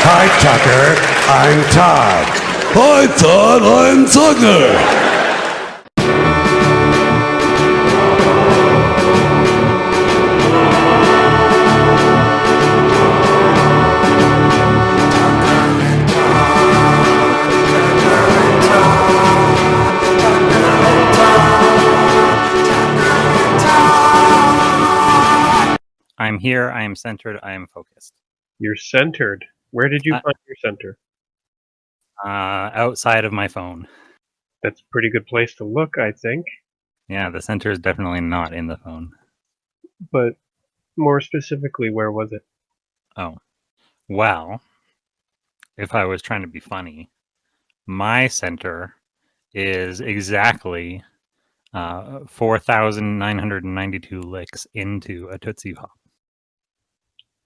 Hi, Tucker. I'm Todd. Hi, Todd. I'm Tucker. I'm here, I am centered, I am focused. You're centered. Where did you find your center? Outside of my phone. That's a pretty good place to look, I think. Yeah, the center is definitely not in the phone. But more specifically, where was it? Oh. Well, if I was trying to be funny, my center is exactly 4,992 licks into a Tootsie Pop.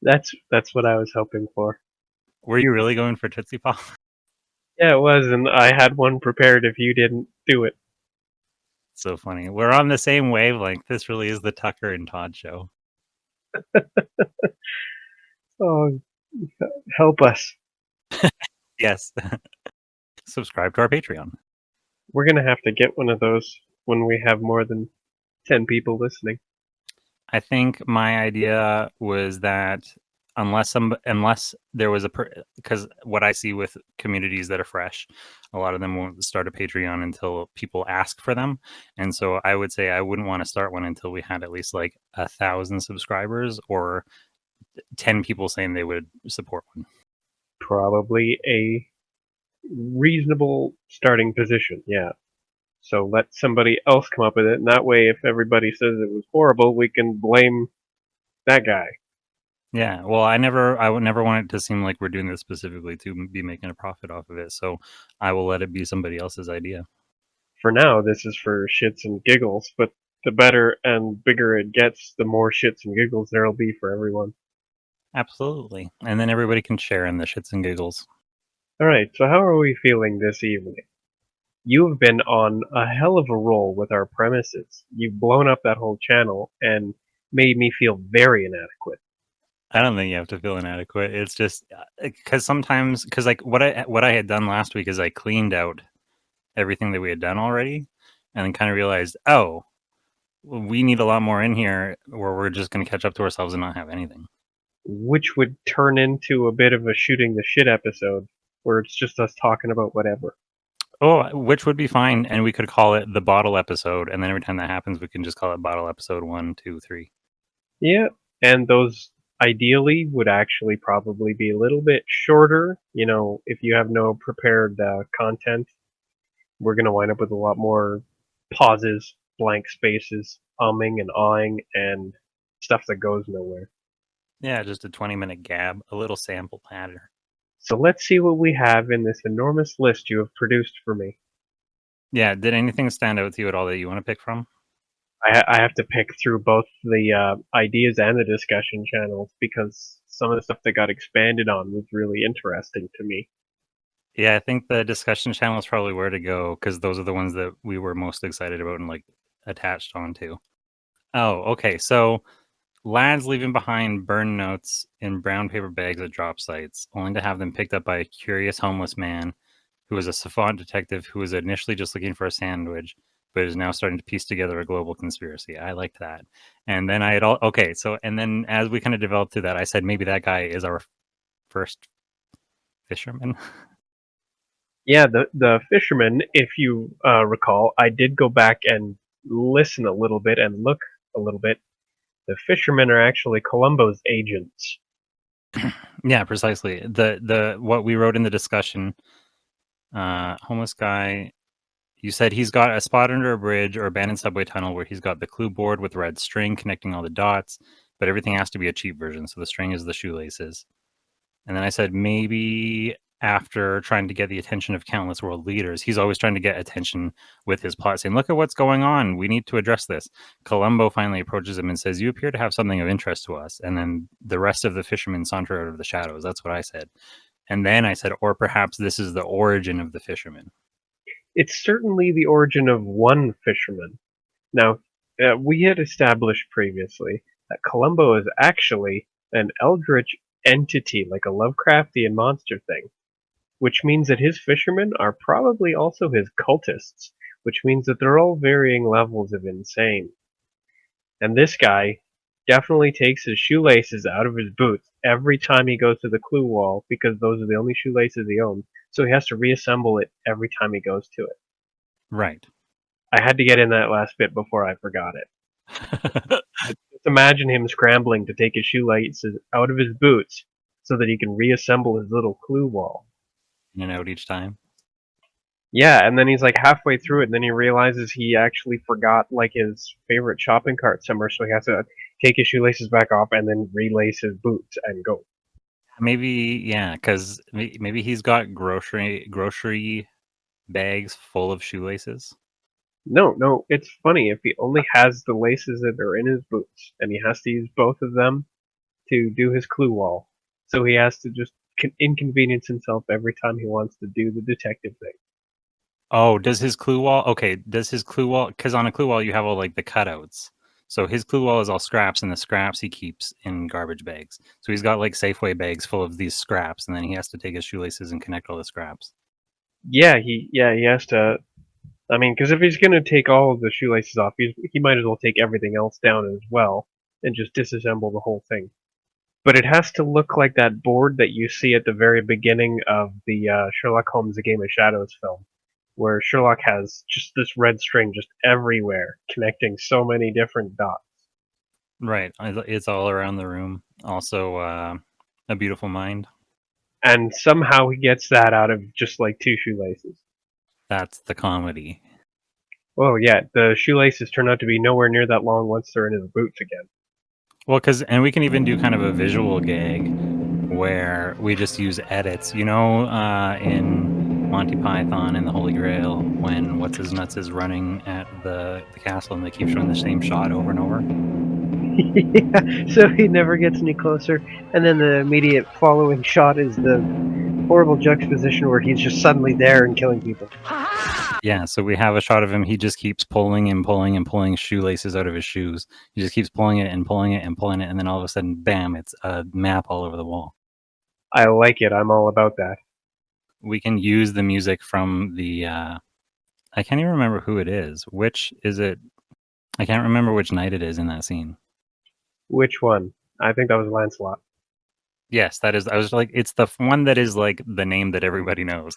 That's what I was hoping for. Were you really going for Tootsie Pop? Yeah, it was, and I had one prepared if you didn't do it. So funny. We're on the same wavelength. This really is the Tucker and Todd show. Oh, help us. Yes. Subscribe to our Patreon. We're going to have to get one of those when we have more than 10 people listening. I think my idea was that unless there was because what I see with communities that are fresh, a lot of them won't start a Patreon until people ask for them, and so I would say I wouldn't want to start one until we had at least like 1,000 subscribers or 10 people saying they would support one. Probably a reasonable starting position, yeah. So let somebody else come up with it, and that way, if everybody says it was horrible, we can blame that guy. Yeah, well, I would never want it to seem like we're doing this specifically to be making a profit off of it, so I will let it be somebody else's idea. For now, this is for shits and giggles, but the better and bigger it gets, the more shits and giggles there'll be for everyone. Absolutely, and then everybody can share in the shits and giggles. Alright, so how are we feeling this evening? You've been on a hell of a roll with our premises. You've blown up that whole channel and made me feel very inadequate. I don't think you have to feel inadequate. It's just because sometimes, because like what I had done last week is I cleaned out everything that we had done already, and then kind of realized, oh, we need a lot more in here, or we're just going to catch up to ourselves and not have anything. Which would turn into a bit of a shooting the shit episode, where it's just us talking about whatever. Oh, which would be fine, and we could call it the bottle episode, and then every time that happens, we can just call it bottle episode 1, 2, 3. Yeah, and those ideally would actually probably be a little bit shorter. You know, if you have no prepared content, we're going to wind up with a lot more pauses, blank spaces, umming and awing, and stuff that goes nowhere. Yeah, just a 20-minute gab, a little sample patter. So let's see what we have in this enormous list you have produced for me. Yeah, did anything stand out to you at all that you want to pick from? I have to pick through both the ideas and the discussion channels because some of the stuff that got expanded on was really interesting to me. Yeah, I think the discussion channel is probably where to go because those are the ones that we were most excited about and like attached onto. Oh, okay. So lads leaving behind burn notes in brown paper bags at drop sites, only to have them picked up by a curious homeless man who was a savant detective who was initially just looking for a sandwich, but is now starting to piece together a global conspiracy. I liked that. And then I had and then as we kind of developed through that, I said maybe that guy is our first fisherman. Yeah, the fisherman, if you recall, I did go back and listen a little bit and look a little bit. The fishermen are actually Columbo's agents. Yeah, precisely. The what we wrote in the discussion, homeless guy. You said he's got a spot under a bridge or abandoned subway tunnel where he's got the clue board with red string connecting all the dots, but everything has to be a cheap version, so the string is the shoelaces. And then I said maybe after trying to get the attention of countless world leaders, he's always trying to get attention with his plot, saying, "Look at what's going on. We need to address this." Columbo finally approaches him and says, "You appear to have something of interest to us." And then the rest of the fishermen saunter out of the shadows. That's what I said. And then I said, or perhaps this is the origin of the fishermen. It's certainly the origin of one fisherman. Now, we had established previously that Columbo is actually an eldritch entity, like a Lovecraftian monster thing, which means that his fishermen are probably also his cultists, which means that they're all varying levels of insane. And this guy definitely takes his shoelaces out of his boots every time he goes to the clue wall because those are the only shoelaces he owns. So he has to reassemble it every time he goes to it. Right. I had to get in that last bit before I forgot it. Just imagine him scrambling to take his shoelaces out of his boots so that he can reassemble his little clue wall. In and out each time. Yeah, and then he's like halfway through it, and then he realizes he actually forgot like his favorite shopping cart somewhere, so he has to take his shoelaces back off and then relace his boots and go. Maybe, yeah, because maybe he's got grocery bags full of shoelaces. No, it's funny if he only has the laces that are in his boots, and he has to use both of them to do his clue wall. So he has to just inconvenience himself every time he wants to do the detective thing. Oh, does his clue wall? Okay, does his clue wall? Because on a clue wall you have all like the cutouts. So his clue wall is all scraps, and the scraps he keeps in garbage bags. So he's got like Safeway bags full of these scraps, and then he has to take his shoelaces and connect all the scraps. Yeah, he has to. I mean, because if he's gonna take all of the shoelaces off, he might as well take everything else down as well and just disassemble the whole thing. But it has to look like that board that you see at the very beginning of the Sherlock Holmes: A Game of Shadows film, where Sherlock has just this red string just everywhere, connecting so many different dots. Right, it's all around the room. Also, A Beautiful Mind. And somehow he gets that out of just like 2 shoelaces. That's the comedy. Oh yeah, the shoelaces turn out to be nowhere near that long once they're in his boots again. Well, and we can even do kind of a visual gag where we just use edits. You know, in Monty Python and the Holy Grail, when What's His Nuts is running at the castle and they keep showing the same shot over and over. Yeah, so he never gets any closer, and then the immediate following shot is the horrible juxtaposition where he's just suddenly there and killing people. Yeah, so we have a shot of him. He just keeps pulling and pulling and pulling shoelaces out of his shoes. He just keeps pulling it and pulling it and pulling it, and then all of a sudden, bam! It's a map all over the wall. I like it. I'm all about that. We can use the music from the. I can't even remember who it is. Which is it? I can't remember which knight it is in that scene. Which one? I think that was Lancelot. Yes, that is. I was like, it's the one that is like the name that everybody knows.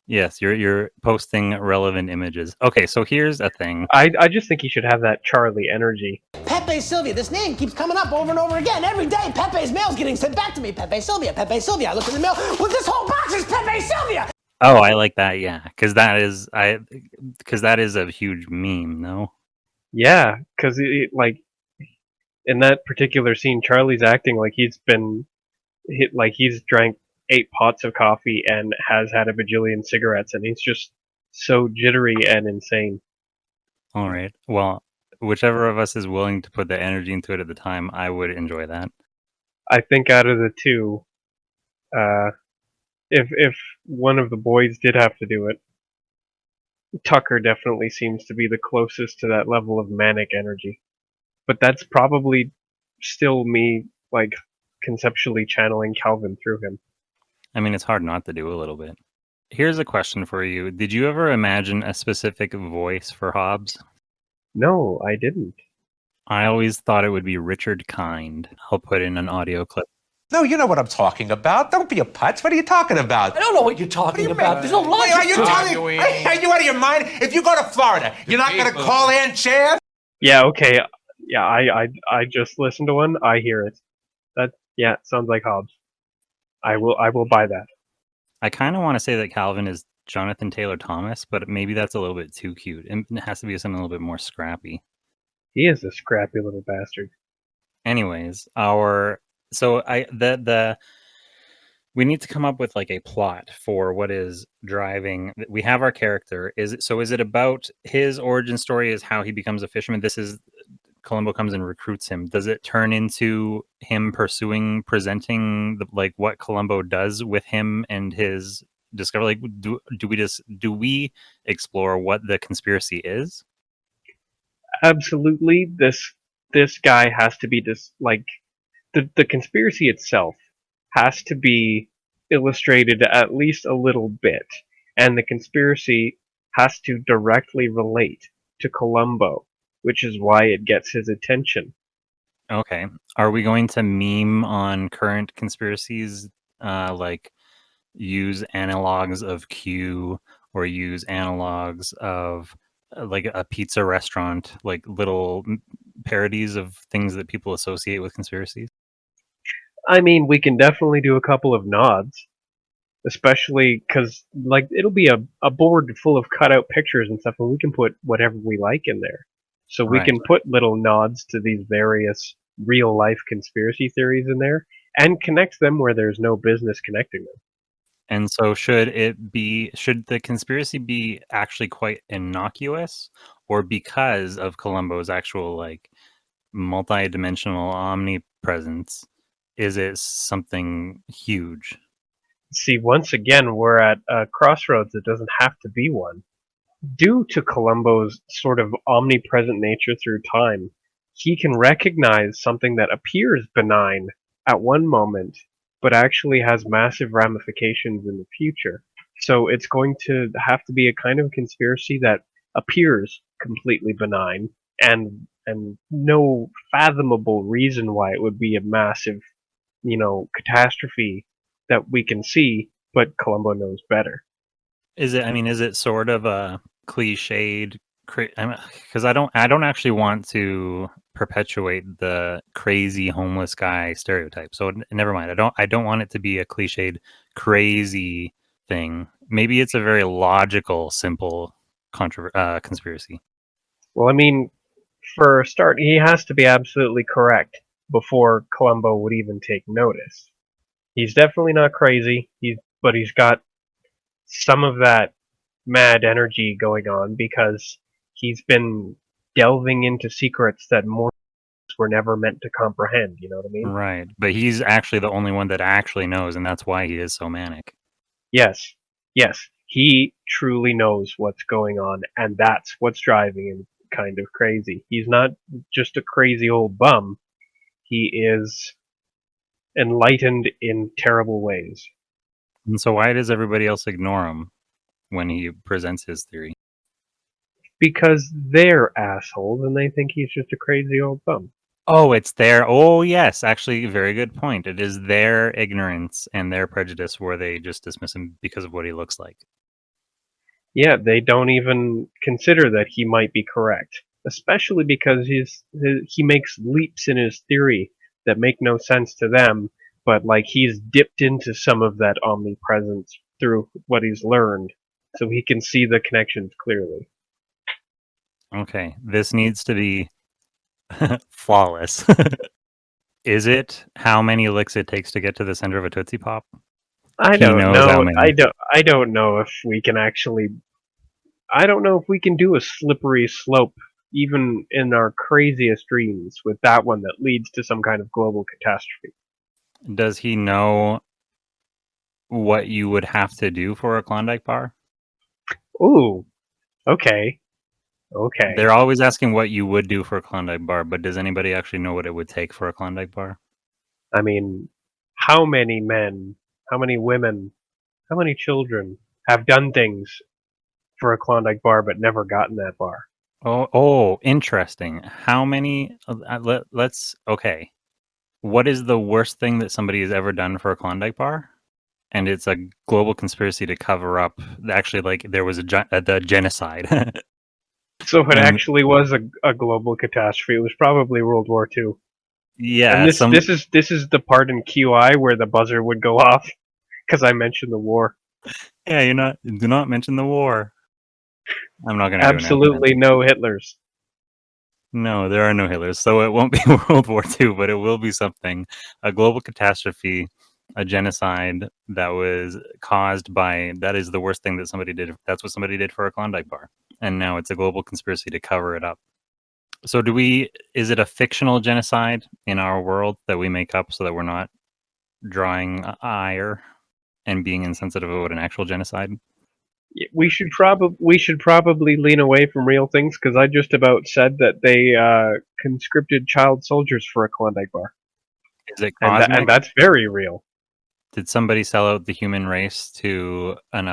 Yes, you're posting relevant images. Okay, so here's a thing. I just think he should have that Charlie energy. Pepe Sylvia. This name keeps coming up over and over again. Every day, Pepe's mail's getting sent back to me. Pepe Sylvia, Pepe Sylvia. I look in the mail. Well, this whole box is Pepe Sylvia. Oh, I like that. Yeah, because that is a huge meme. No. Yeah, because like in that particular scene, Charlie's acting like he's been hit, like he's drank 8 pots of coffee and has had a bajillion cigarettes, and he's just so jittery and insane. All right. Well, whichever of us is willing to put the energy into it at the time, I would enjoy that. I think out of the two, if one of the boys did have to do it, Tucker definitely seems to be the closest to that level of manic energy. But that's probably still me, like, conceptually channeling Calvin through him. I mean, it's hard not to do a little bit. Here's a question for you. Did you ever imagine a specific voice for Hobbs? No, I didn't. I always thought it would be Richard Kind. I'll put in an audio clip. No, you know what I'm talking about. Don't be a putz. What are you talking about? I don't know what you're talking about. There's no logic. Are you out of your mind? If you go to Florida, you're not going to call Aunt Chan? Yeah, okay. Yeah, I just listened to one. I hear it. Yeah, sounds like Hobbs. I will buy that. I kind of want to say that Calvin is Jonathan Taylor Thomas, but maybe that's a little bit too cute. It has to be something a little bit more scrappy. He is a scrappy little bastard. Anyways, we need to come up with like a plot for what is driving. We have our character. Is it about his origin story? Is how he becomes a fisherman? This is Columbo comes and recruits him. Does it turn into him presenting what Columbo does with him and his discovery? Like, do we explore what the conspiracy is? Absolutely. This guy has to be the conspiracy itself has to be illustrated at least a little bit, and the conspiracy has to directly relate to Columbo, which is why it gets his attention. Okay. Are we going to meme on current conspiracies, like use analogs of Q or use analogs of like a pizza restaurant, like little parodies of things that people associate with conspiracies? I mean, we can definitely do a couple of nods, especially because like it'll be a board full of cutout pictures and stuff, and we can put whatever we like in there. So we Right. can put little nods to these various real life conspiracy theories in there and connect them where there's no business connecting them. And so should the conspiracy be actually quite innocuous, or because of Columbo's actual like multi-dimensional omnipresence, is it something huge? See, once again, we're at a crossroads that doesn't have to be one. Due to Columbo's sort of omnipresent nature through time, he can recognize something that appears benign at one moment, but actually has massive ramifications in the future. So it's going to have to be a kind of conspiracy that appears completely benign and no fathomable reason why it would be a massive, catastrophe that we can see, but Columbo knows better. Is it sort of a cliched? Because I don't actually want to perpetuate the crazy homeless guy stereotype. So never mind. I don't want it to be a cliched crazy thing. Maybe it's a very logical, simple conspiracy. Well, I mean, for a start, he has to be absolutely correct before Columbo would even take notice. He's definitely not crazy, but he's got some of that mad energy going on because he's been delving into secrets that mortals were never meant to comprehend, you know what I mean? Right. But he's actually the only one that actually knows, and that's why he is so manic. Yes, yes, he truly knows what's going on, and that's what's driving him kind of crazy. He's not just a crazy old bum, he is enlightened in terrible ways. And so why does everybody else ignore him when he presents his theory? Because they're assholes and they think he's just a crazy old bum. Oh, it's their. Oh, yes. Actually, very good point. It is their ignorance and their prejudice where they just dismiss him because of what he looks like. Yeah, they don't even consider that he might be correct, especially because he makes leaps in his theory that make no sense to them, but like he's dipped into some of that omnipresence through what he's learned, so he can see the connections clearly. Okay, this needs to be flawless. Is it how many licks it takes to get to the center of a Tootsie Pop? I He don't knows how know. many. I don't know if we can actually. I don't know if we can do a slippery slope even in our craziest dreams with that one that leads to some kind of global catastrophe. Does he know what you would have to do for a Klondike bar? Ooh, okay, okay. They're always asking what you would do for a Klondike bar, but does anybody actually know what it would take for a Klondike bar? I mean, how many men, how many women, how many children have done things for a Klondike bar but never gotten that bar? Oh, interesting. How many? Okay. What is the worst thing that somebody has ever done for a Klondike bar? And it's a global conspiracy to cover up. Actually, like there was the genocide. So it And- actually was a global catastrophe. It was probably World War II. yeah, And this is the part in QI where the buzzer would go off because I mentioned the war. yeah. Do not mention the war. I'm not gonna Absolutely no Hitlers. No, there are no Hitlers, so it won't be World War II, but it will be something, a global catastrophe, a genocide that was caused by. That is the worst thing that somebody did. That's what somebody did for a Klondike bar, and now it's a global conspiracy to cover it up. So, is it a fictional genocide in our world that we make up so that we're not drawing ire and being insensitive about an actual genocide? We should probably lean away from real things because I just about said that they conscripted child soldiers for a Klondike bar. Is it and cosmic? that's very real. Did somebody sell out the human race to an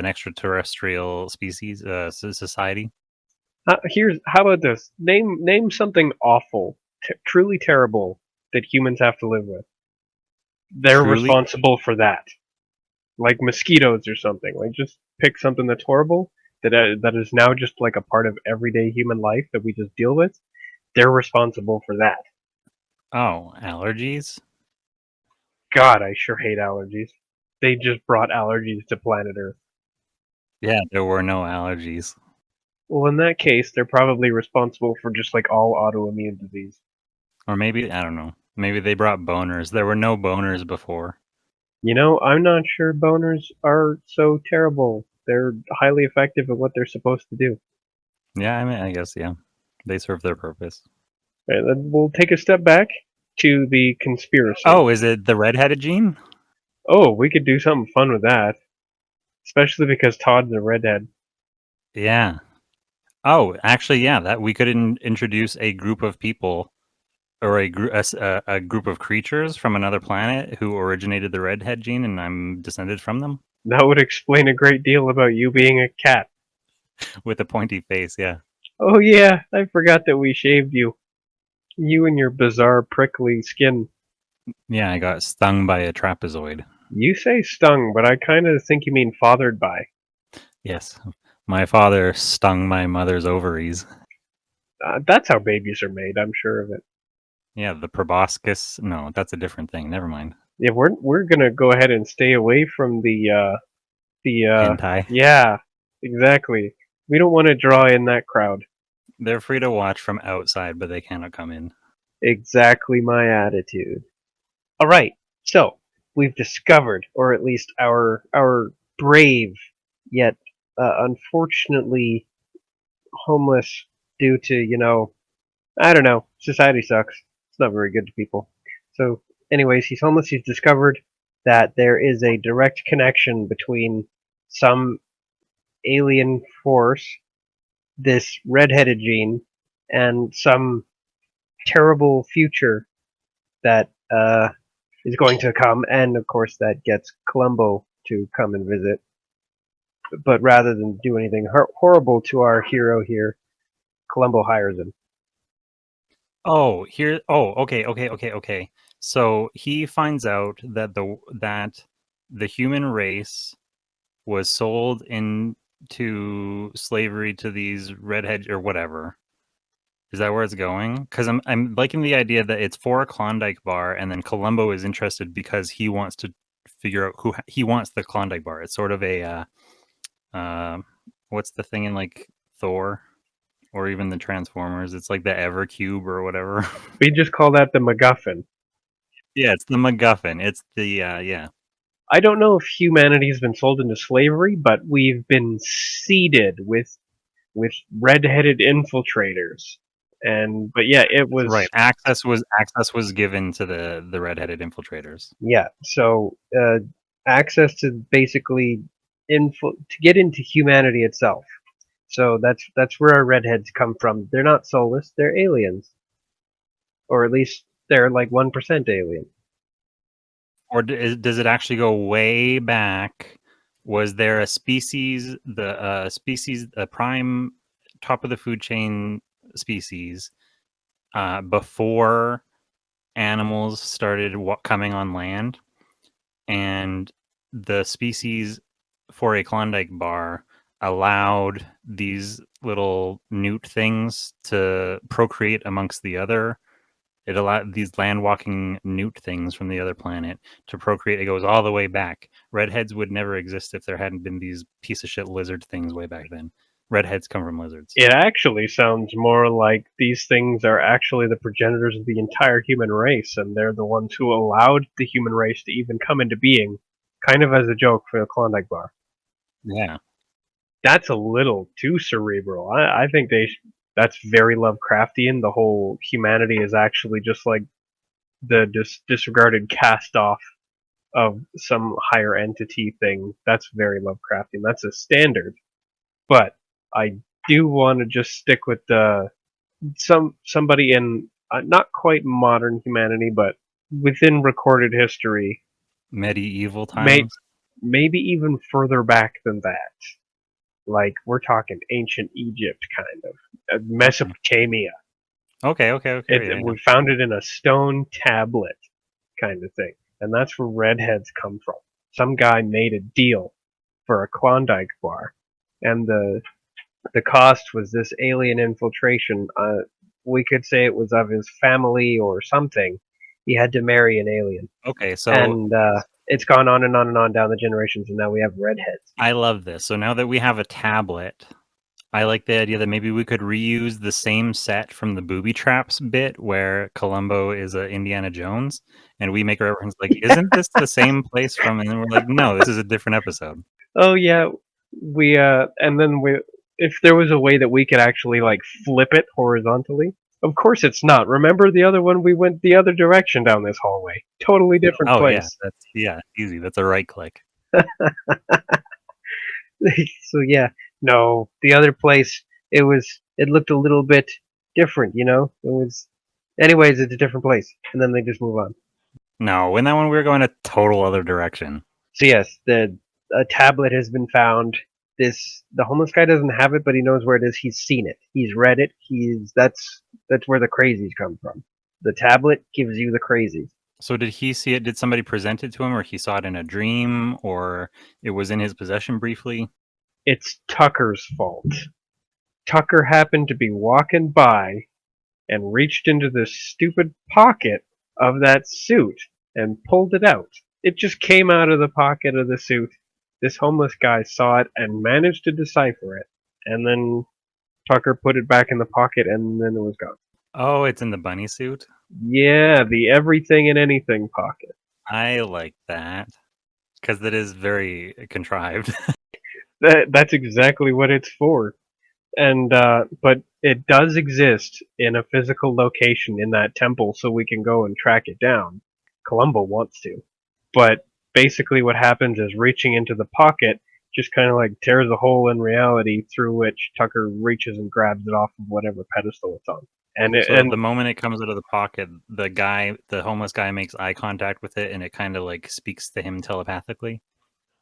extraterrestrial species, society? How about this? Name something awful, truly terrible that humans have to live with. They're Truly? responsible for that, like mosquitoes or something. Like just pick something that's horrible that is now just like a part of everyday human life that we just deal with. They're responsible for that. Oh, allergies? God, I sure hate allergies. They just brought allergies to planet Earth. Yeah, there were no allergies. Well, in that case, they're probably responsible for just like all autoimmune disease. Or maybe, I don't know. Maybe they brought boners. There were no boners before. You know, I'm not sure boners are so terrible. They're highly effective at what they're supposed to do. Yeah, I mean, I guess, yeah. They serve their purpose. Right, then we'll take a step back to the conspiracy. Oh, is it the redheaded gene? Oh, we could do something fun with that. Especially because Todd's a redhead. Yeah. Oh, actually, yeah, that we could introduce a group of people or a group of creatures from another planet who originated the redhead gene, and I'm descended from them That would explain a great deal about you being a cat. with a pointy face. Yeah, Oh yeah, I forgot that we shaved you. You and your bizarre prickly skin. yeah, I got stung by a trapezoid. You say stung, but I kind of think you mean fathered by. Yes, my father stung my mother's ovaries. That's how babies are made, I'm sure of it. Yeah, the proboscis. No, that's a different thing. Never mind. Yeah, we're gonna go ahead and stay away from the Hentai. yeah, exactly. We don't want to draw in that crowd. They're free to watch from outside, but they cannot come in. Exactly my attitude. All right, so we've discovered, or at least our brave yet unfortunately homeless due to I don't know, society sucks. It's not very good to people. So, anyways, he's homeless. He's discovered that there is a direct connection between some alien force, this redheaded gene, and some terrible future that is going to come, and of course that gets Columbo to come and visit. But rather than do anything horrible to our hero here, Columbo hires him. Oh, here. Oh, okay. So he finds out that the human race was sold into slavery to these redhead or whatever. Is that where it's going? Because I'm liking the idea that it's for a Klondike bar, and then Columbo is interested because he wants to figure out who he wants the Klondike bar. It's sort of a what's the thing in like Thor or even the Transformers? It's like the Evercube or whatever. We just call that the MacGuffin. Yeah, it's the MacGuffin. It's the yeah. I don't know if humanity has been sold into slavery, but we've been seeded with red-headed infiltrators. But yeah, it was Right. Access was given to the redheaded infiltrators. yeah. So access to basically to get into humanity itself. So that's where our redheads come from. They're not soulless; they're aliens, or at least they're like 1% alien. Or does it actually go way back? Was there a species, a prime top of the food chain species, before animals started coming on land, and the species for a Klondike bar allowed these little newt things to procreate amongst the other. It allowed these land walking newt things from the other planet to procreate. It goes all the way back. Redheads would never exist if there hadn't been these piece of shit lizard things way back then. Redheads come from lizards. It actually sounds more like these things are actually the progenitors of the entire human race, and they're the ones who allowed the human race to even come into being, kind of as a joke for the Klondike bar. Yeah. That's a little too cerebral. I think that's very Lovecraftian. The whole humanity is actually just like the disregarded cast off of some higher entity thing. That's very Lovecraftian. That's a standard. But I do want to just stick with somebody in not quite modern humanity, but within recorded history, Medieval may, times. maybe even further back than that. Like, we're talking ancient Egypt, kind of. Mesopotamia. Okay. Yeah. We found it in a stone tablet, kind of thing. And that's where redheads come from. Some guy made a deal for a Klondike bar, and the cost was this alien infiltration. We could say it was of his family or something. He had to marry an alien, Okay, so and it's gone on and on and on down the generations, and now we have redheads. I love this. So now that we have a tablet, I like the idea that maybe we could reuse the same set from the booby traps bit where Columbo is a Indiana Jones, and we make a reference like, "Isn't this the same place from?" And then we're like, "No, this is a different episode." Oh yeah, and then if there was a way that we could actually like flip it horizontally. Of course it's not. Remember the other one? We went the other direction down this hallway. Totally different Oh place. yeah, easy. That's a right click. So yeah, no, the other place it looked a little bit different, you know? It was anyways, it's a different place. And then they just move on. No, in that one we were going a total other direction. So yes, a tablet has been found. The homeless guy doesn't have it, but he knows where it is. He's seen it. He's read it. That's where the crazies come from. The tablet gives you the crazies. So did he see it? Did somebody present it to him, or he saw it in a dream, or it was in his possession briefly? It's Tucker's fault. Tucker happened to be walking by and reached into the stupid pocket of that suit and pulled it out. It just came out of the pocket of the suit. This homeless guy saw it and managed to decipher it. And then Tucker put it back in the pocket and then it was gone. Oh, it's in the bunny suit? Yeah, the everything and anything pocket. I like that. Because that is very contrived. That's exactly what it's for. And but it does exist in a physical location in that temple, so we can go and track it down. Columbo wants to, but basically what happens is reaching into the pocket just kind of like tears a hole in reality through which Tucker reaches and grabs it off of whatever pedestal it's on. And The moment it comes out of the pocket, the homeless guy makes eye contact with it, and it kind of like speaks to him telepathically.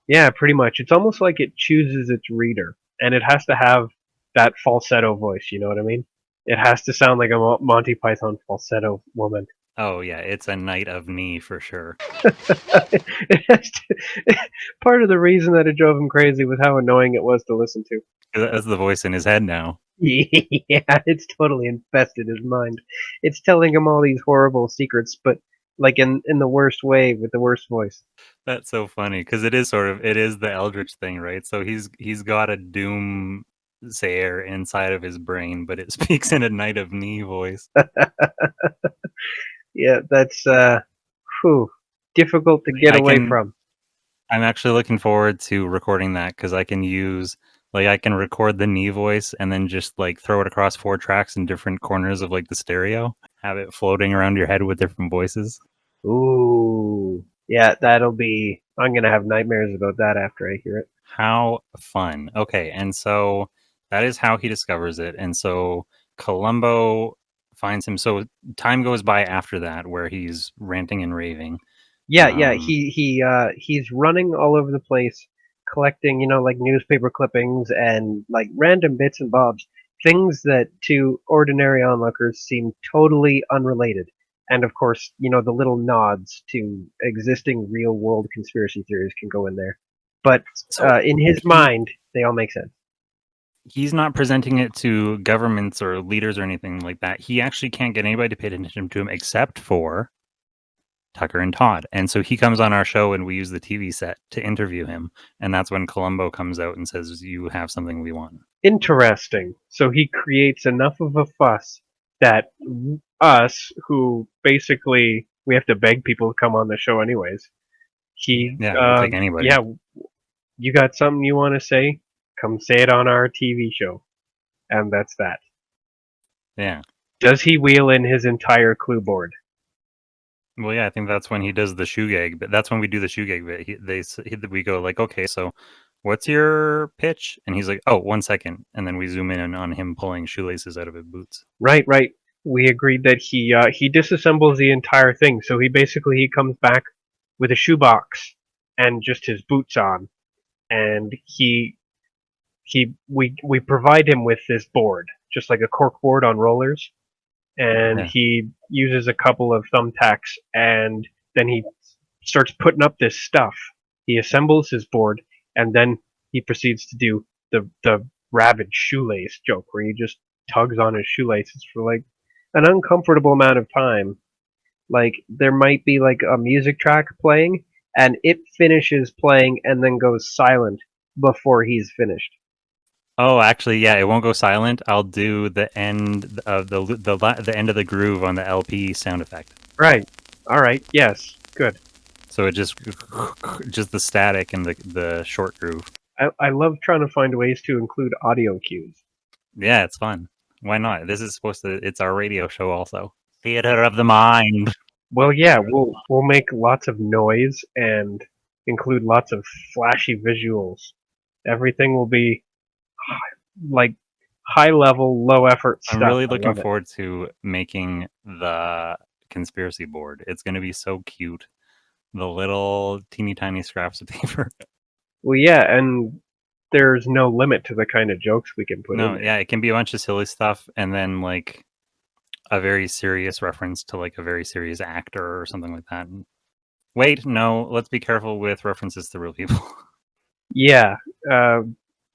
Yeah, pretty much. It's almost like it chooses its reader, and it has to have that falsetto voice. You know what I mean? It has to sound like a Monty Python falsetto woman. Oh yeah, it's a Knight of Knee for sure. It has to, part of the reason that it drove him crazy was how annoying it was to listen to. That's the voice in his head now. Yeah, it's totally infested his mind. It's telling him all these horrible secrets, but like in the worst way with the worst voice. That's so funny because it is the Eldritch thing, right? So he's got a doom sayer inside of his brain, but it speaks in a Knight of Knee voice. Yeah, that's difficult to get away from. I'm actually looking forward to recording that because I can record the knee voice and then just like throw it across 4 tracks in different corners of like the stereo, have it floating around your head with different voices. Ooh, yeah, I'm gonna have nightmares about that after I hear it. How fun. Okay, and so that is how he discovers it. And so Columbo finds him. So time goes by after that where he's ranting and raving. Yeah, he's running all over the place, collecting, like newspaper clippings and like random bits and bobs, things that to ordinary onlookers seem totally unrelated. And of course, the little nods to existing real world conspiracy theories can go in there. But in his mind, they all make sense. He's not presenting it to governments or leaders or anything like that. He actually can't get anybody to pay attention to him except for Tucker and Todd. And so he comes on our show and we use the TV set to interview him. And that's when Columbo comes out and says, "You have something we want." Interesting. So he creates enough of a fuss that us, who basically we have to beg people to come on the show anyways. We'll take anybody. Yeah, you got something you want to say? Come say it on our TV show. And that's that. Yeah. Does he wheel in his entire clue board? Well, yeah, I think that's when he does the shoe gag. But that's when we do the shoe gag bit. We go like, "Okay, so what's your pitch?" And he's like, "Oh, 1 second," and then we zoom in on him pulling shoelaces out of his boots. Right. we agreed that he disassembles the entire thing. So he comes back with a shoebox and just his boots on, and we provide him with this board, just like a cork board on rollers, and Yeah. he uses a couple of thumbtacks, and then he starts putting up this stuff. He assembles his board, and then he proceeds to do the rabid shoelace joke, where he just tugs on his shoelaces for like an uncomfortable amount of time. Like there might be like a music track playing, and it finishes playing and then goes silent before he's finished. Oh, actually, yeah, it won't go silent. I'll do the end of the end of the groove on the LP sound effect. Right. All right. Yes. Good. So it just the static and the short groove. I love trying to find ways to include audio cues. Yeah, it's fun. Why not? This is supposed to. It's our radio show, also. Theater of the mind. Well, yeah, we'll make lots of noise and include lots of flashy visuals. Everything will be like high level, low effort stuff. I'm really I looking love it. forward to making the conspiracy board. It's going to be so cute. The little teeny tiny scraps of paper. Well, yeah, and there's no limit to the kind of jokes we can put in No, there. yeah, it can be a bunch of silly stuff, and then like a very serious reference to like a very serious actor or something like that. Wait, no, let's be careful with references to real people. Yeah,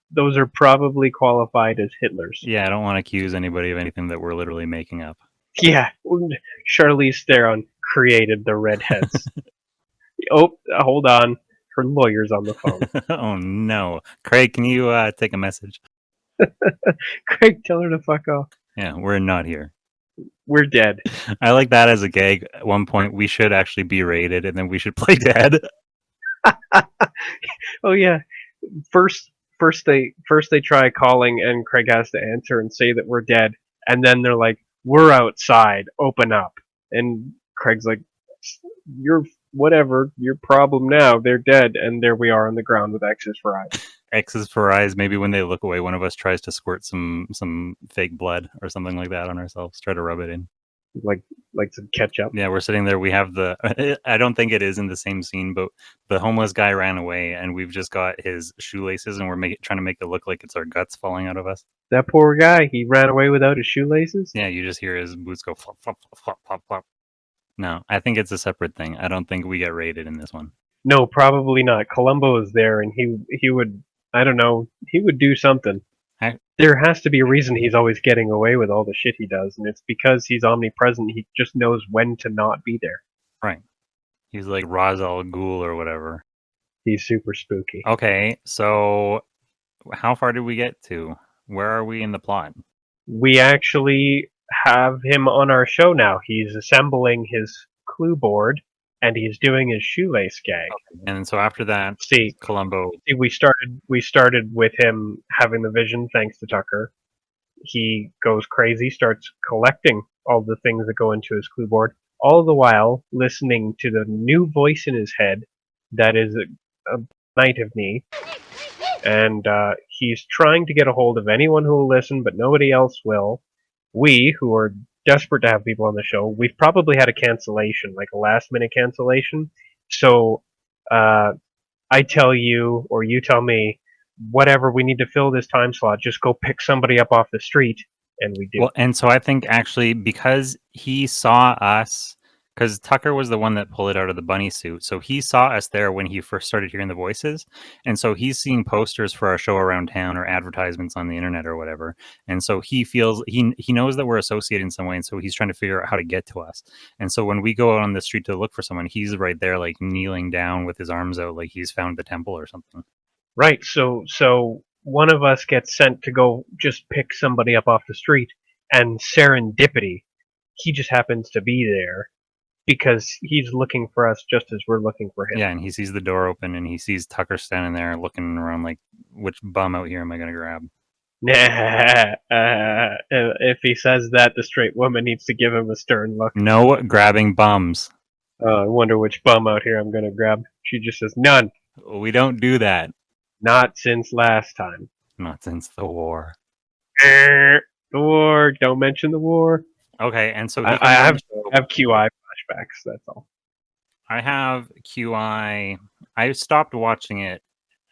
those are probably qualified as Hitlers. Yeah, I don't want to accuse anybody of anything that we're literally making up. Yeah, Charlize Theron created the redheads. Oh, hold on. Her lawyer's on the phone. Oh no. Craig, can you take a message? Craig, tell her to fuck off. Yeah, we're not here. We're dead. I like that as a gag. At one point, we should actually be rated, and then we should play dead. Oh yeah. First they try calling, and Craig has to answer and say that we're dead, and then they're like, "We're outside. Open up." And Craig's like, "You're whatever. Your problem now. They're dead." And there we are on the ground with X's for eyes. X's for eyes. Maybe when they look away, one of us tries to squirt some fake blood or something like that on ourselves. Try to rub it in. Like some ketchup. Yeah, we're sitting there. We have the. I don't think it is in the same scene, but the homeless guy ran away, and we've just got his shoelaces, and we're trying to make it look like it's our guts falling out of us. That poor guy. He ran away without his shoelaces. Yeah, you just hear his boots go flop, flop, flop, flop, flop. No, I think it's a separate thing. I don't think we get rated in this one. No, probably not. Columbo is there, and he would. I don't know. He would do something. There has to be a reason he's always getting away with all the shit he does, and it's because he's omnipresent. He just knows when to not be there. Right. He's like Ra's al Ghul or whatever. He's super spooky. Okay, so how far did we get to? Where are we in the plot? We actually have him on our show now. He's assembling his clue board, and he's doing his shoelace gag. And so after that, See, Columbo. we started with him having the vision, thanks to Tucker. He goes crazy, starts collecting all the things that go into his clue board, all the while listening to the new voice in his head that is a knight of knee. And he's trying to get a hold of anyone who will listen, but nobody else will. We, who are desperate to have people on the show, we've probably had a cancellation, like a last-minute cancellation. So I tell you, or you tell me, whatever, we need to fill this time slot, just go pick somebody up off the street, and we do. Well, and so I think actually because he saw us, because Tucker was the one that pulled it out of the bunny suit, so he saw us there when he first started hearing the voices, and so he's seeing posters for our show around town or advertisements on the internet or whatever, and so he feels he knows that we're associated in some way, and so he's trying to figure out how to get to us. And so when we go out on the street to look for someone, he's right there like kneeling down with his arms out like he's found the temple or something. Right, so one of us gets sent to go just pick somebody up off the street, and serendipity, he just happens to be there because he's looking for us just as we're looking for him. Yeah, and he sees the door open and he sees Tucker standing there looking around like, which bum out here am I going to grab? Nah, if he says that, the straight woman needs to give him a stern look. No grabbing bums. I wonder which bum out here I'm going to grab. She just says, none. We don't do that. Not since last time. Not since the war. The war. Don't mention the war. Okay, and so he I comes on have the show. QI flashbacks. That's all. I have QI. I stopped watching it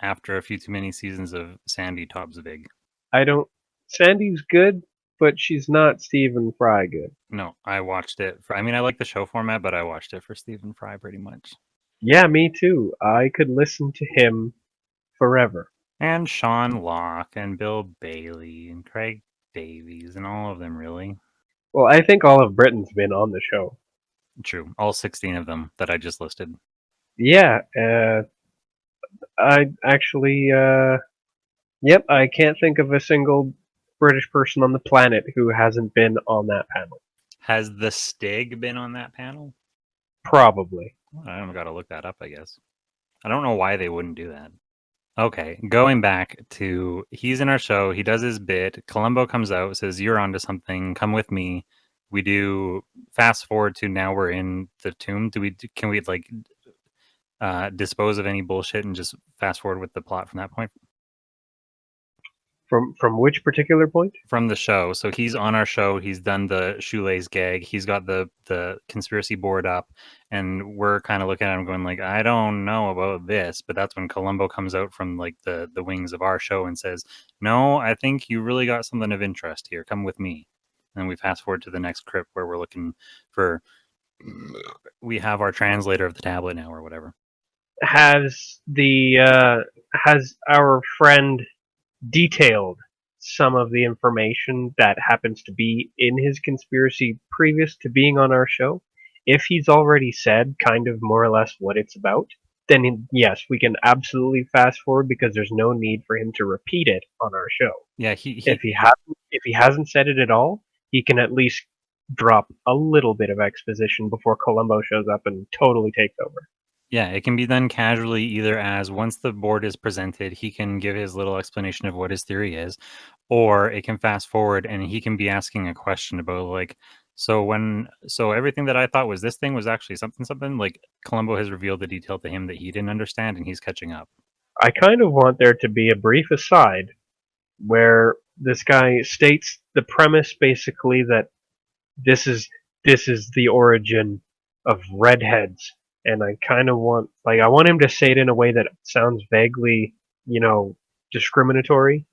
after a few too many seasons of Sandy Topsvig. I don't. Sandy's good, but she's not Stephen Fry good. No, I watched it. I mean, I like the show format, but I watched it for Stephen Fry pretty much. Yeah, me too. I could listen to him forever. And Sean Locke and Bill Bailey and Craig Davies and all of them, really. Well, I think all of Britain's been on the show. True. All 16 of them that I just listed. Yeah, I actually, yep, I can't think of a single British person on the planet who hasn't been on that panel. Has the Stig been on that panel? Probably. I haven't got to look that up, I guess. I don't know why they wouldn't do that. Okay, going back to he's in our show. He does his bit. Columbo comes out, says, "You're onto something. Come with me." We do fast forward to now we're in the tomb. Can we like dispose of any bullshit and just fast forward with the plot from that point? From which particular point? From the show. So he's on our show. He's done the shoelace gag. He's got the conspiracy board up, and we're kind of looking at him going like, I don't know about this. But that's when Columbo comes out from like the wings of our show and says, no, I think you really got something of interest here. Come with me. And we fast forward to the next crypt where we're looking for. We have our translator of the tablet now, or whatever. Has our friend detailed some of the information that happens to be in his conspiracy previous to being on our show? If he's already said kind of more or less what it's about, then yes, we can absolutely fast forward because there's no need for him to repeat it on our show. Yeah, If he hasn't said it at all, he can at least drop a little bit of exposition before Columbo shows up and totally takes over. Yeah, it can be done casually, either as once the board is presented, he can give his little explanation of what his theory is, or it can fast forward and he can be asking a question about like, so everything that I thought was this thing was actually something. Like Columbo has revealed the detail to him that he didn't understand, and he's catching up. I kind of want there to be a brief aside where this guy states the premise basically that this is the origin of redheads, and I kind of want I want him to say it in a way that sounds vaguely, discriminatory,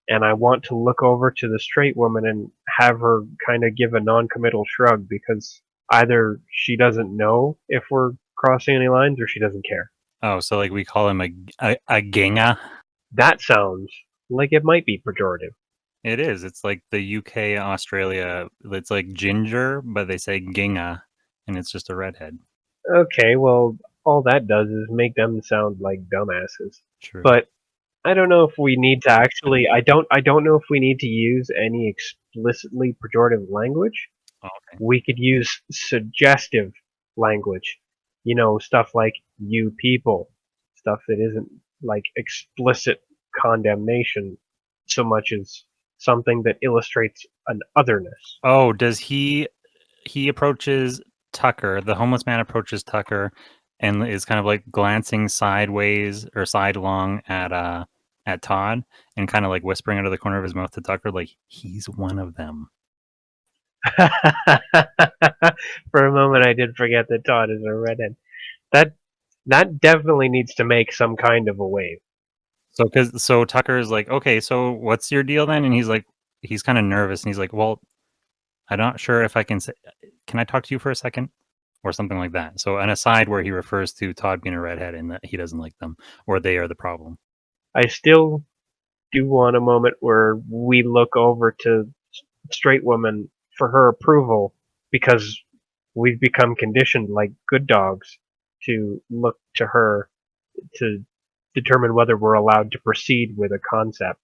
and I want to look over to the straight woman and have her kind of give a non-committal shrug because either she doesn't know if we're crossing any lines or she doesn't care. Oh, so like we call him a ginga? That sounds like it might be pejorative. It is. It's like the UK, Australia. It's like ginger, but they say ginga, and it's just a redhead. Okay, well, all that does is make them sound like dumbasses. True. But I don't know if we need to actually. I don't know if we need to use any explicitly pejorative language. Okay. We could use suggestive language. Stuff like "you people," stuff that isn't like explicit condemnation so much as something that illustrates an otherness. Oh, does he approaches Tucker, the homeless man approaches Tucker and is kind of like glancing sideways or sidelong at Todd and kind of like whispering out of the corner of his mouth to Tucker like he's one of them. For a moment, I did forget that Todd is a redhead. That definitely needs to make some kind of a wave. So Tucker is like, okay, so what's your deal then? And he's kind of nervous and he's like, well, I'm not sure if I can say, can I talk to you for a second? Or something like that. So an aside where he refers to Todd being a redhead and that he doesn't like them or they are the problem. I still do want a moment where we look over to straight woman for her approval because we've become conditioned like good dogs to look to her to determine whether we're allowed to proceed with a concept.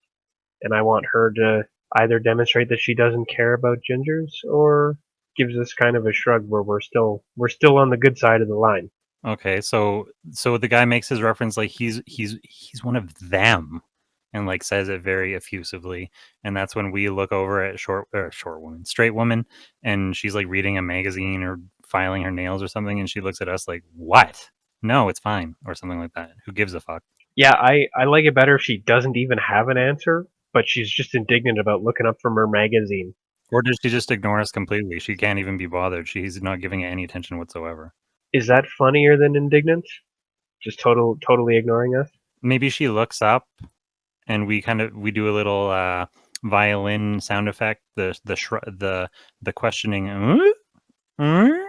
And I want her to either demonstrate that she doesn't care about gingers or gives us kind of a shrug where we're still on the good side of the line. Okay, so the guy makes his reference like he's one of them, and like says it very effusively, and that's when we look over at straight woman, and she's like reading a magazine or filing her nails or something, and she looks at us like, "What? No, it's fine," or something like that. Who gives a fuck? Yeah, I like it better if she doesn't even have an answer, but she's just indignant about looking up from her magazine. Or does she just ignore us completely? She can't even be bothered. She's not giving it any attention whatsoever. Is that funnier than indignant? Just totally ignoring us? Maybe she looks up and we do a little violin sound effect, the questioning, the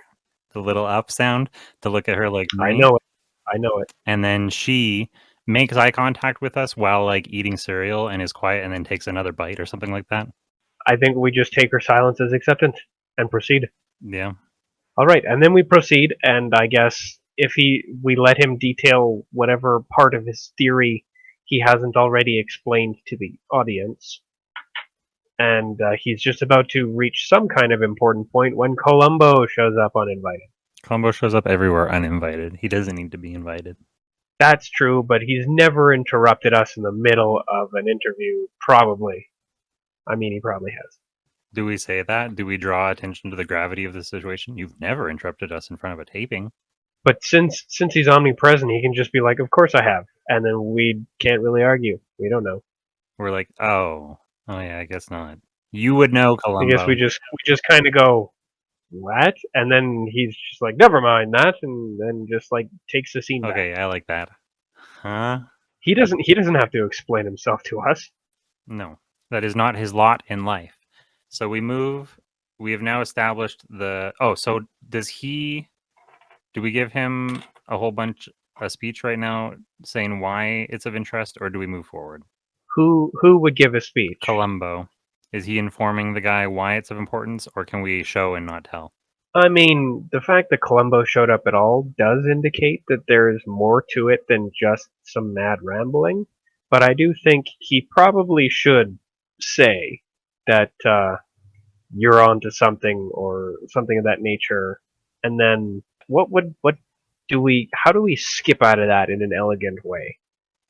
little up sound to look at her like, I know it. and then she makes eye contact with us while like eating cereal and is quiet and then takes another bite or something like that. I think we just take her silence as acceptance and proceed. Yeah. All right, and then we proceed, and I guess if we let him detail whatever part of his theory he hasn't already explained to the audience, and he's just about to reach some kind of important point when Columbo shows up uninvited. Columbo shows up everywhere uninvited. He doesn't need to be invited. That's true, but he's never interrupted us in the middle of an interview, probably. I mean, he probably has. Do we say that? Do we draw attention to the gravity of the situation? You've never interrupted us in front of a taping. But since he's omnipresent, he can just be like, "Of course I have," and then we can't really argue. We don't know. We're like, oh yeah, I guess not. You would know, Columbo. I guess we just kind of go, "What?" And then he's just like, "Never mind that," and then just like takes the scene back. Okay, I like that. Huh? He doesn't have to explain himself to us. No, that is not his lot in life. So we move. We have now established the. Oh, so does he? Do we give him a whole a speech right now saying why it's of interest, or do we move forward? Who would give a speech? Columbo. Is he informing the guy why it's of importance, or can we show and not tell? I mean, the fact that Columbo showed up at all does indicate that there is more to it than just some mad rambling. But I do think he probably should say that you're onto something or something of that nature. And then how do we skip out of that in an elegant way?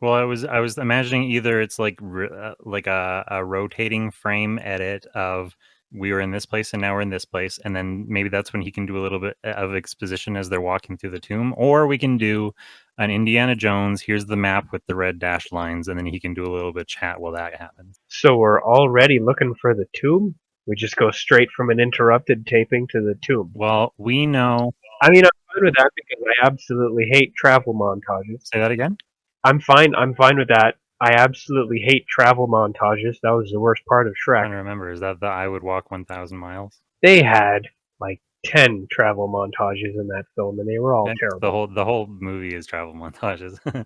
Well, I was imagining either it's like a rotating frame edit of we were in this place and now we're in this place, and then maybe that's when he can do a little bit of exposition as they're walking through the tomb, or we can do an Indiana Jones, here's the map with the red dashed lines, and then he can do a little bit of chat while that happens. So we're already looking for the tomb? We just go straight from an interrupted taping to the tomb. Well, we know. I mean, I'm fine with that because I absolutely hate travel montages. Say that again? I'm fine with that. I absolutely hate travel montages. That was the worst part of I'm Shrek. trying to remember. Is that the I would walk 1,000 miles? They had like 10 travel montages in that film, and they were all Yeah, terrible. The whole movie is travel montages.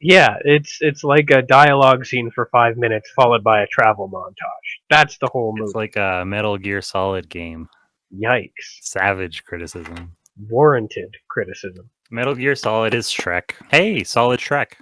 Yeah, it's like a dialogue scene for 5 minutes followed by a travel montage. That's the whole movie. It's like a Metal Gear Solid game. Yikes. Savage criticism. Warranted criticism. Metal Gear Solid is Shrek. Hey, Solid Shrek.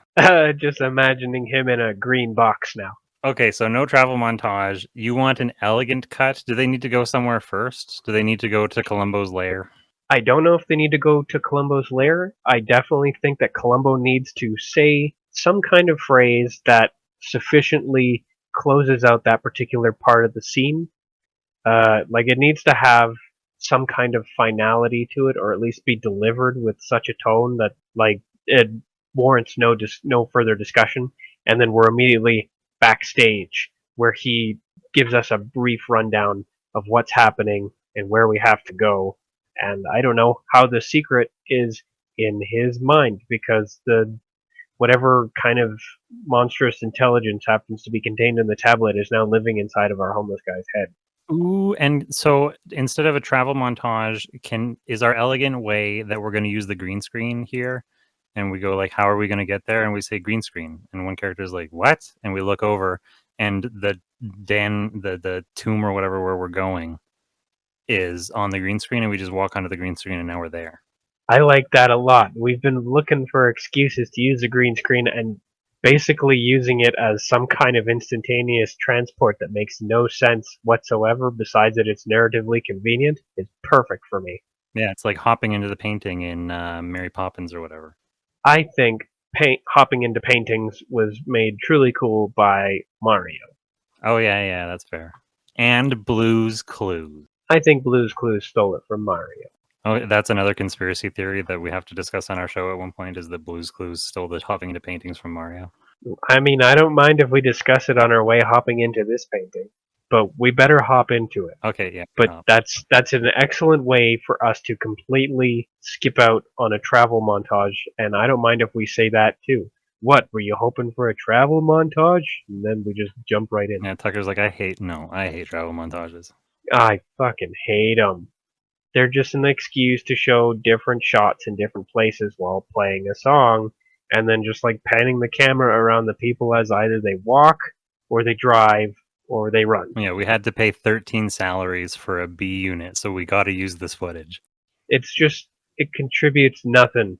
Just imagining him in a green box now. Okay, so no travel montage. You want an elegant cut? Do they need to go somewhere first? Do they need to go to Columbo's lair? I don't know if they need to go to Columbo's lair. I definitely think that Columbo needs to say some kind of phrase that sufficiently closes out that particular part of the scene. Like it needs to have some kind of finality to it, or at least be delivered with such a tone that like it warrants no further discussion. And then we're immediately backstage where he gives us a brief rundown of what's happening and where we have to go. And I don't know how the secret is in his mind, because the whatever kind of monstrous intelligence happens to be contained in the tablet is now living inside of our homeless guy's head. Ooh, and so instead of a travel montage, is our elegant way that we're going to use the green screen here? And we go like, how are we going to get there? And we say green screen, and one character is like, what? And we look over, and the tomb or whatever where we're going is on the green screen, and we just walk onto the green screen, and now we're there. I like that a lot. We've been looking for excuses to use the green screen, and basically using it as some kind of instantaneous transport that makes no sense whatsoever, besides that it's narratively convenient, is perfect for me. Yeah, it's like hopping into the painting in Mary Poppins or whatever. I think hopping into paintings was made truly cool by Mario. Oh, yeah, that's fair. And Blue's Clues. I think Blue's Clues stole it from Mario. Oh, that's another conspiracy theory that we have to discuss on our show at one point, is that Blue's Clues stole the hopping into paintings from Mario. I mean, I don't mind if we discuss it on our way hopping into this painting. but we better hop into it. Okay, yeah. But that's an excellent way for us to completely skip out on a travel montage, and I don't mind if we say that too. What, were you hoping for a travel montage? And then we just jump right in. Yeah, Tucker's like, I hate travel montages. I fucking hate them. They're just an excuse to show different shots in different places while playing a song, and then just like panning the camera around the people as either they walk, or they drive, or they run. Yeah, we had to pay 13 salaries for a B unit, so we got to use this footage. It's just, it contributes nothing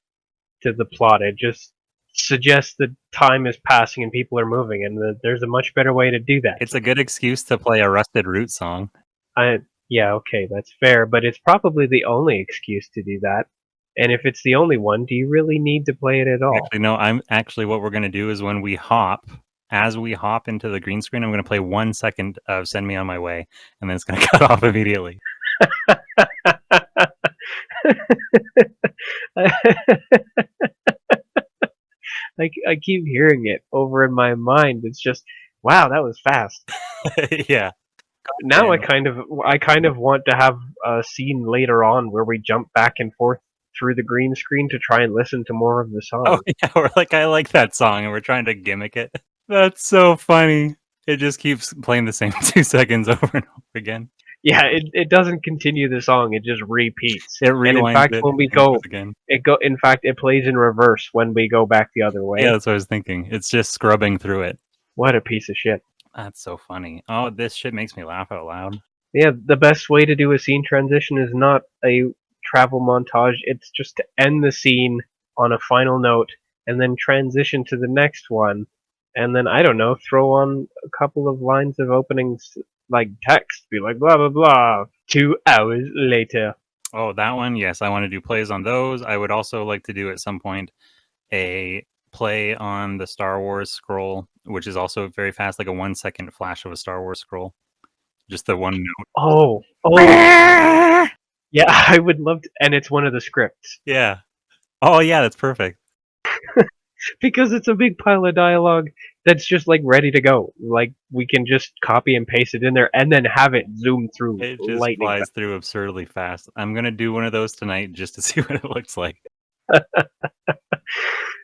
to the plot. It just suggests that time is passing and people are moving, and that there's a much better way to do that. It's a good excuse to play a Rusted Root song. Yeah, okay, that's fair, but it's probably the only excuse to do that. And if it's the only one, do you really need to play it at all? Actually, no, what we're going to do is when we hop, as we hop into the green screen, I'm going to play 1 second of Send Me On My Way, and then it's going to cut off immediately. I keep hearing it over in my mind. It's just, wow, that was fast. Yeah. Now I kind of want to have a scene later on where we jump back and forth through the green screen to try and listen to more of the song. Oh, yeah, we're like, I like that song, and we're trying to gimmick it. That's so funny. It just keeps playing the same 2 seconds over and over again. Yeah, it doesn't continue the song; it just repeats. It rewinds. And in fact, when we go again, in fact, it plays in reverse when we go back the other way. Yeah, that's what I was thinking. It's just scrubbing through it. What a piece of shit! That's so funny. Oh, this shit makes me laugh out loud. Yeah, the best way to do a scene transition is not a travel montage. It's just to end the scene on a final note and then transition to the next one. And then, I don't know, throw on a couple of lines of openings like text. Be like, blah, blah, blah. 2 hours later. Oh, that one? Yes, I want to do plays on those. I would also like to do at some point a play on the Star Wars scroll, which is also very fast, like a 1 second flash of a Star Wars scroll. Just the one note. Oh. Yeah, I would love to. And it's one of the scripts. Yeah. Oh, yeah, that's perfect. Because it's a big pile of dialogue that's just like ready to go. Like we can just copy and paste it in there and then have it zoom through. It just lightning flies through absurdly fast. I'm going to do one of those tonight just to see what it looks like.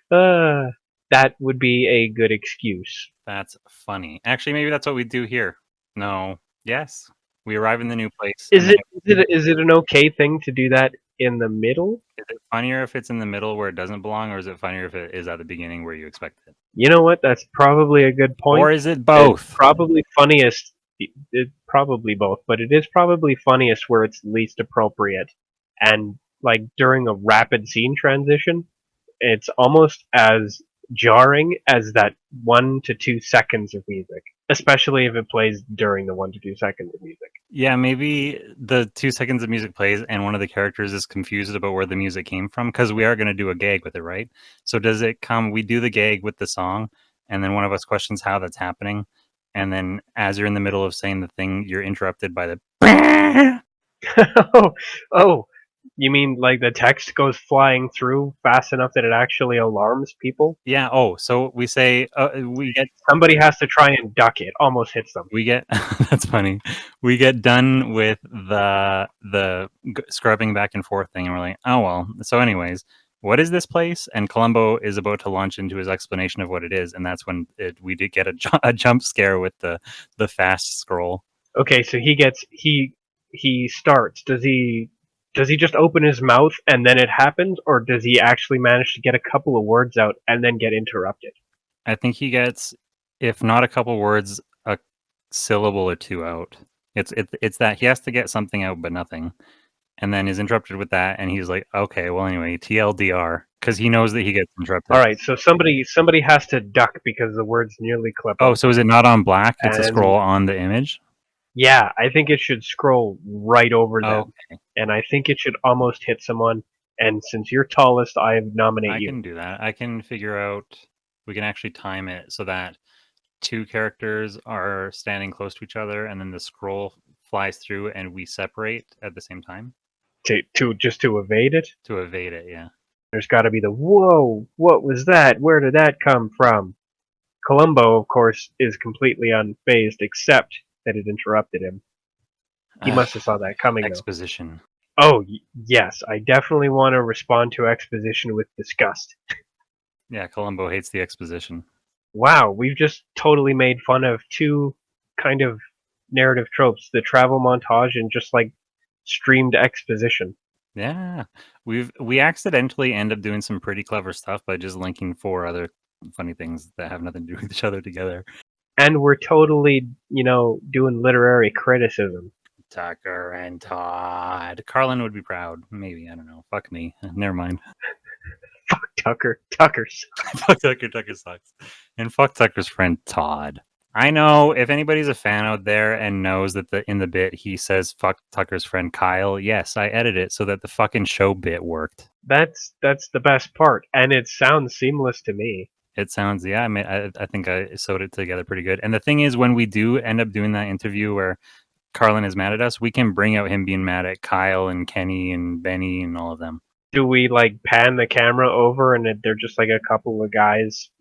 That would be a good excuse. That's funny. Actually, maybe that's what we do here. No. Yes. We arrive in the new place. Is it an okay thing to do that in the middle? Is it funnier if it's in the middle where it doesn't belong, or is it funnier if it is at the beginning where you expect it? You know what? That's probably a good point. Or is it both? It's probably funniest. It's probably both, but it is probably funniest where it's least appropriate. And like during a rapid scene transition, it's almost as jarring as that 1 to 2 seconds of music, especially if it plays during the 1 to 2 seconds of music. Yeah, maybe the 2 seconds of music plays and one of the characters is confused about where the music came from, because we are going to do a gag with it, right? So does it come, we do the gag with the song, and then one of us questions how that's happening, and then as you're in the middle of saying the thing, you're interrupted by the Oh, you mean like the text goes flying through fast enough that it actually alarms people? Yeah, oh, so we say, we get... Somebody has to try and duck it. Almost hits them. We get... That's funny. We get done with the scrubbing back and forth thing, and we're like, oh, well. So anyways, what is this place? And Columbo is about to launch into his explanation of what it is, and that's when we did get a jump scare with the fast scroll. Okay, so he starts. Does he just open his mouth and then it happens, or does he actually manage to get a couple of words out and then get interrupted? I think he gets, if not a couple words, a syllable or two out. It's that he has to get something out but nothing, and then is interrupted with that, and he's like, okay, well anyway, TLDR, because he knows that he gets interrupted. All right, so somebody has to duck because the words nearly clip. Oh, so is it not on black? It's a scroll on the image? Yeah, I think it should scroll right over them. Okay. And I think it should almost hit someone. And since you're tallest, I nominate you. I can do that. I can figure out, we can actually time it so that 2 characters are standing close to each other, and then the scroll flies through and we separate at the same time. To evade it? To evade it, yeah. There's got to be the, whoa, what was that? Where did that come from? Columbo, of course, is completely unfazed, except that it interrupted him. He must have saw that coming, though. Exposition. Oh, yes, I definitely want to respond to exposition with disgust. Yeah, Columbo hates the exposition. Wow, we've just totally made fun of two kind of narrative tropes, the travel montage and just like streamed exposition. Yeah, we accidentally end up doing some pretty clever stuff by just linking 4 other funny things that have nothing to do with each other together. And we're totally, doing literary criticism. Tucker and Todd. Carlin would be proud. Maybe, I don't know. Fuck me. Never mind. Fuck Tucker. Tucker's. Fuck Tucker. Tucker sucks. And fuck Tucker's friend Todd. I know if anybody's a fan out there and knows that in the bit he says fuck Tucker's friend Kyle, yes, I edited it so that the fucking show bit worked. That's the best part, and it sounds seamless to me. It sounds, yeah. I mean, I think I sewed it together pretty good. And the thing is, when we do end up doing that interview where Carlin is mad at us, we can bring out him being mad at Kyle and Kenny and Benny and all of them. Do we like pan the camera over and they're just like a couple of guys,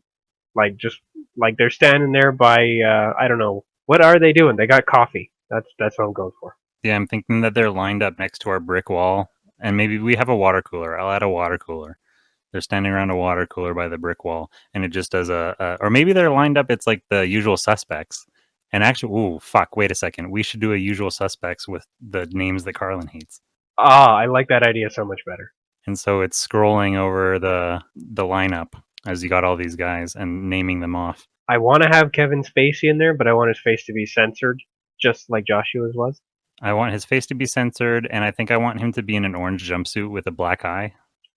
like just like they're standing there by I don't know, what are they doing? They got coffee. That's what I'm going for. Yeah, I'm thinking that they're lined up next to our brick wall, and maybe we have a water cooler. I'll add a water cooler. They're standing around a water cooler by the brick wall, and it just does or maybe they're lined up. It's like the Usual Suspects. And actually, ooh, fuck, wait a second. We should do a Usual Suspects with the names that Carlin hates. Ah, I like that idea so much better. And so it's scrolling over the lineup as you got all these guys and naming them off. I want to have Kevin Spacey in there, but I want his face to be censored, just like Joshua's was. I want his face to be censored, and I think I want him to be in an orange jumpsuit with a black eye.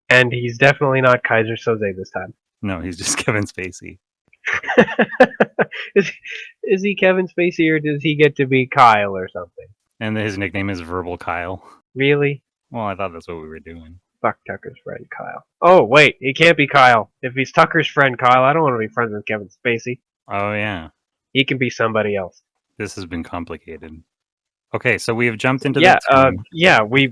And he's definitely not Kaiser Soze this time. No, he's just Kevin Spacey. Is he Kevin Spacey, or does he get to be Kyle or something? And his nickname is Verbal Kyle. Really? Well, I thought that's what we were doing. Fuck Tucker's friend Kyle. Oh, wait, he can't be Kyle. If he's Tucker's friend Kyle, I don't want to be friends with Kevin Spacey. Oh, yeah. He can be somebody else. This has been complicated. Okay, so we have jumped into we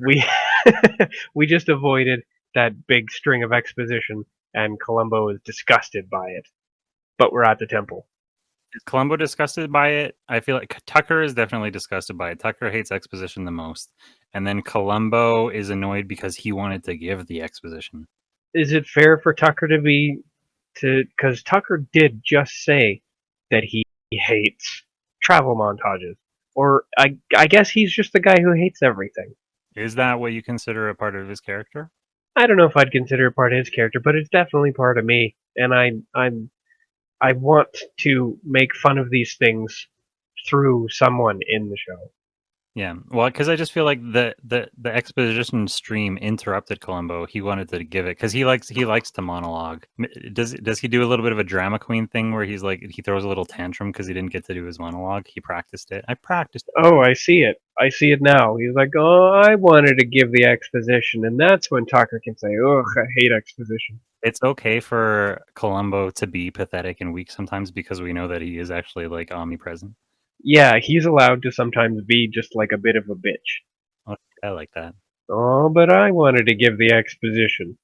we just avoided that big string of exposition, and Columbo is disgusted by it. But we're at the temple. Is Columbo disgusted by it? I feel like Tucker is definitely disgusted by it. Tucker hates exposition the most. And then Columbo is annoyed because he wanted to give the exposition. Is it fair for Tucker because Tucker did just say that he hates travel montages. Or I guess he's just the guy who hates everything. Is that what you consider a part of his character? I don't know if I'd consider it part of his character, but it's definitely part of me. And I want to make fun of these things through someone in the show. Yeah, well, because I just feel like the exposition stream interrupted Columbo. He wanted to give it because he likes to monologue. Does he do a little bit of a drama queen thing where he's like he throws a little tantrum because he didn't get to do his monologue? He practiced it. I practiced it. Oh, I see it. I see it now. He's like, oh, I wanted to give the exposition, and that's when Tucker can say, ugh, I hate exposition. It's okay for Columbo to be pathetic and weak sometimes because we know that he is actually like omnipresent. Yeah, he's allowed to sometimes be just like a bit of a bitch. Oh, I like that. Oh, but I wanted to give the exposition.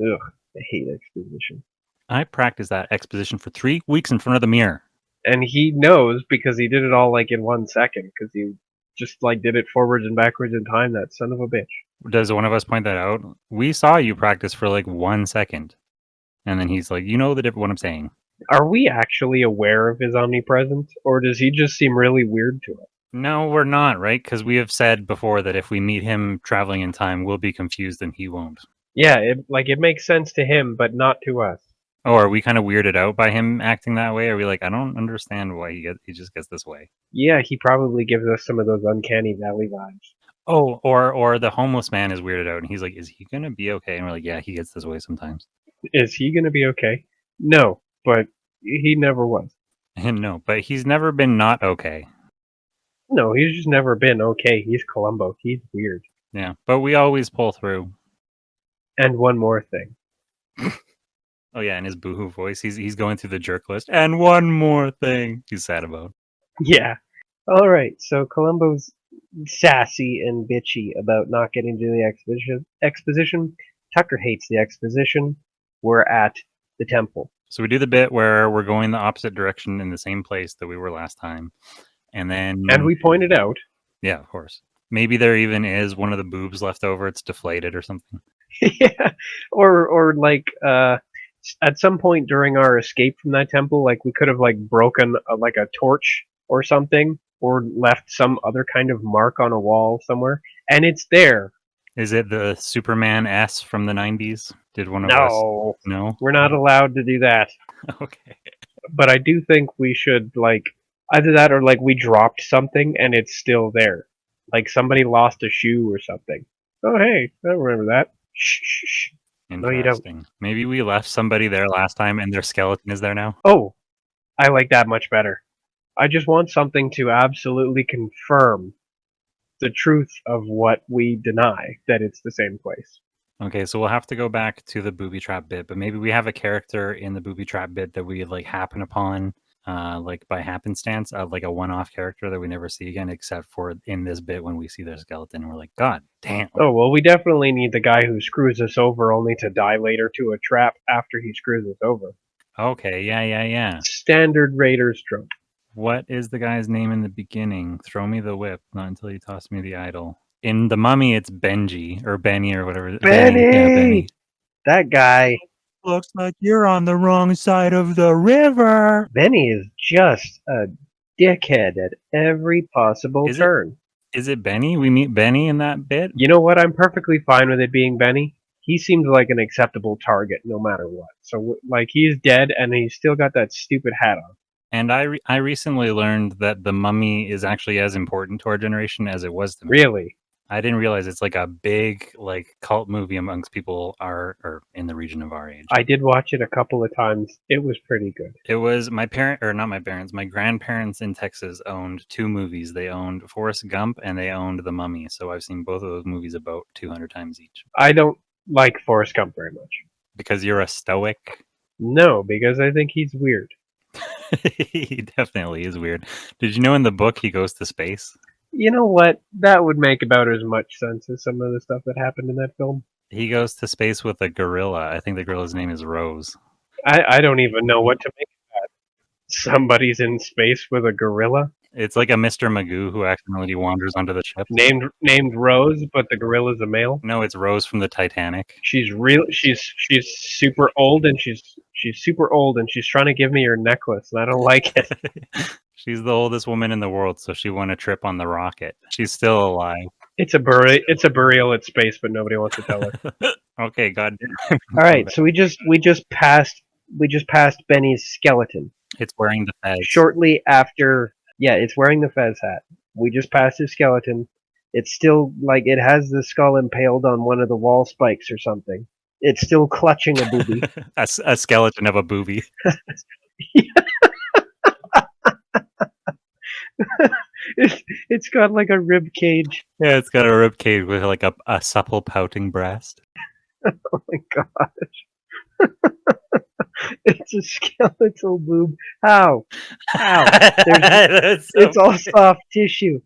Ugh, I hate exposition. I practiced that exposition for 3 weeks in front of the mirror. And he knows because he did it all like in 1 second because he just like did it forwards and backwards in time, that son of a bitch. Does one of us point that out? We saw you practice for like 1 second. And then he's like, you know what I'm saying. Are we actually aware of his omnipresence, or does he just seem really weird to us? No, we're not, right? Because we have said before that if we meet him traveling in time, we'll be confused and he won't. Yeah, it makes sense to him, but not to us. Oh, are we kind of weirded out by him acting that way? Are we like, I don't understand why he just gets this way? Yeah, he probably gives us some of those uncanny valley vibes. Oh, or the homeless man is weirded out, and he's like, is he gonna be okay? And we're like, yeah, he gets this way sometimes. Is he gonna be okay? No, but he never was. No, but he's never been not okay. No, he's just never been okay. He's Columbo. He's weird. Yeah, but we always pull through. And one more thing. Oh yeah, in his boohoo voice, he's going through the jerk list. And one more thing he's sad about. Yeah. All right. So Columbo's sassy and bitchy about not getting to the exposition. Tucker hates the exposition. We're at the temple. So we do the bit where we're going the opposite direction in the same place that we were last time. And then And we pointed out. yeah, of course. Maybe there even is one of the boobs left over. It's deflated or something. Yeah, or like at some point during our escape from that temple, like we could have like broken like a torch or something, or left some other kind of mark on a wall somewhere, and it's there. Is it the Superman S from the 90s? Did one of us? No, No? we're not allowed to do that. Okay. But I do think we should like either that or like we dropped something and it's still there. Like somebody lost a shoe or something. Oh hey, I remember that. Shh, shh, shh. No, you don't. Interesting. Maybe we left somebody there last time and their skeleton is there now. Oh, I like that much better. I just want something to absolutely confirm the truth of what we deny, that it's the same place. Okay, so we'll have to go back to the booby trap bit, but maybe we have a character in the booby trap bit that we like happen upon, like by happenstance, like a one-off character that we never see again, except for in this bit when we see their skeleton, we're like, God damn. Oh, well, we definitely need the guy who screws us over only to die later to a trap after he screws us over. Okay, yeah. Standard Raiders trope. What is the guy's name in the beginning? Throw me the whip, not until you toss me the idol. In The Mummy, it's Benji, or Benny, or whatever. Benny! Yeah, Benny. That guy. Looks like you're on the wrong side of the river. Benny is just a dickhead at every possible turn. Is it Benny? We meet Benny in that bit? You know what? I'm perfectly fine with it being Benny. He seems like an acceptable target no matter what. So, like, he's dead and he's still got that stupid hat on. And I recently learned that The Mummy is actually as important to our generation as it was to me. Really? I didn't realize it's like a big like cult movie amongst people or in the region of our age. I did watch it a couple of times. It was pretty good. It was my grandparents in Texas owned two movies. They owned Forrest Gump and they owned The Mummy. So I've seen both of those movies about 200 times each. I don't like Forrest Gump very much. Because you're a stoic? No, because I think he's weird. He definitely is weird. Did you know in the book he goes to space? You know what? That would make about as much sense as some of the stuff that happened in that film. He goes to space with a gorilla. I think the gorilla's name is Rose. I don't even know what to make of that. Somebody's in space with a gorilla? It's like a Mr. Magoo who accidentally wanders onto the ship. Named Rose, but the gorilla's a male? No, it's Rose from the Titanic. She's super old and she's super old and she's trying to give me her necklace and I don't like it. She's the oldest woman in the world, so she won a trip on the rocket. She's still alive. It's a burial at space, but nobody wants to tell her. Okay, goddamn. All right, so we just passed Benny's skeleton. It's wearing the fez. Shortly after, yeah, it's wearing the fez hat. We just passed his skeleton. It's still like it has the skull impaled on one of the wall spikes or something. It's still clutching a booby. a skeleton of a booby. It's got like a rib cage. Yeah, it's got a rib cage with like a supple pouting breast. Oh my gosh. It's a skeletal boob. How? It's all soft tissue.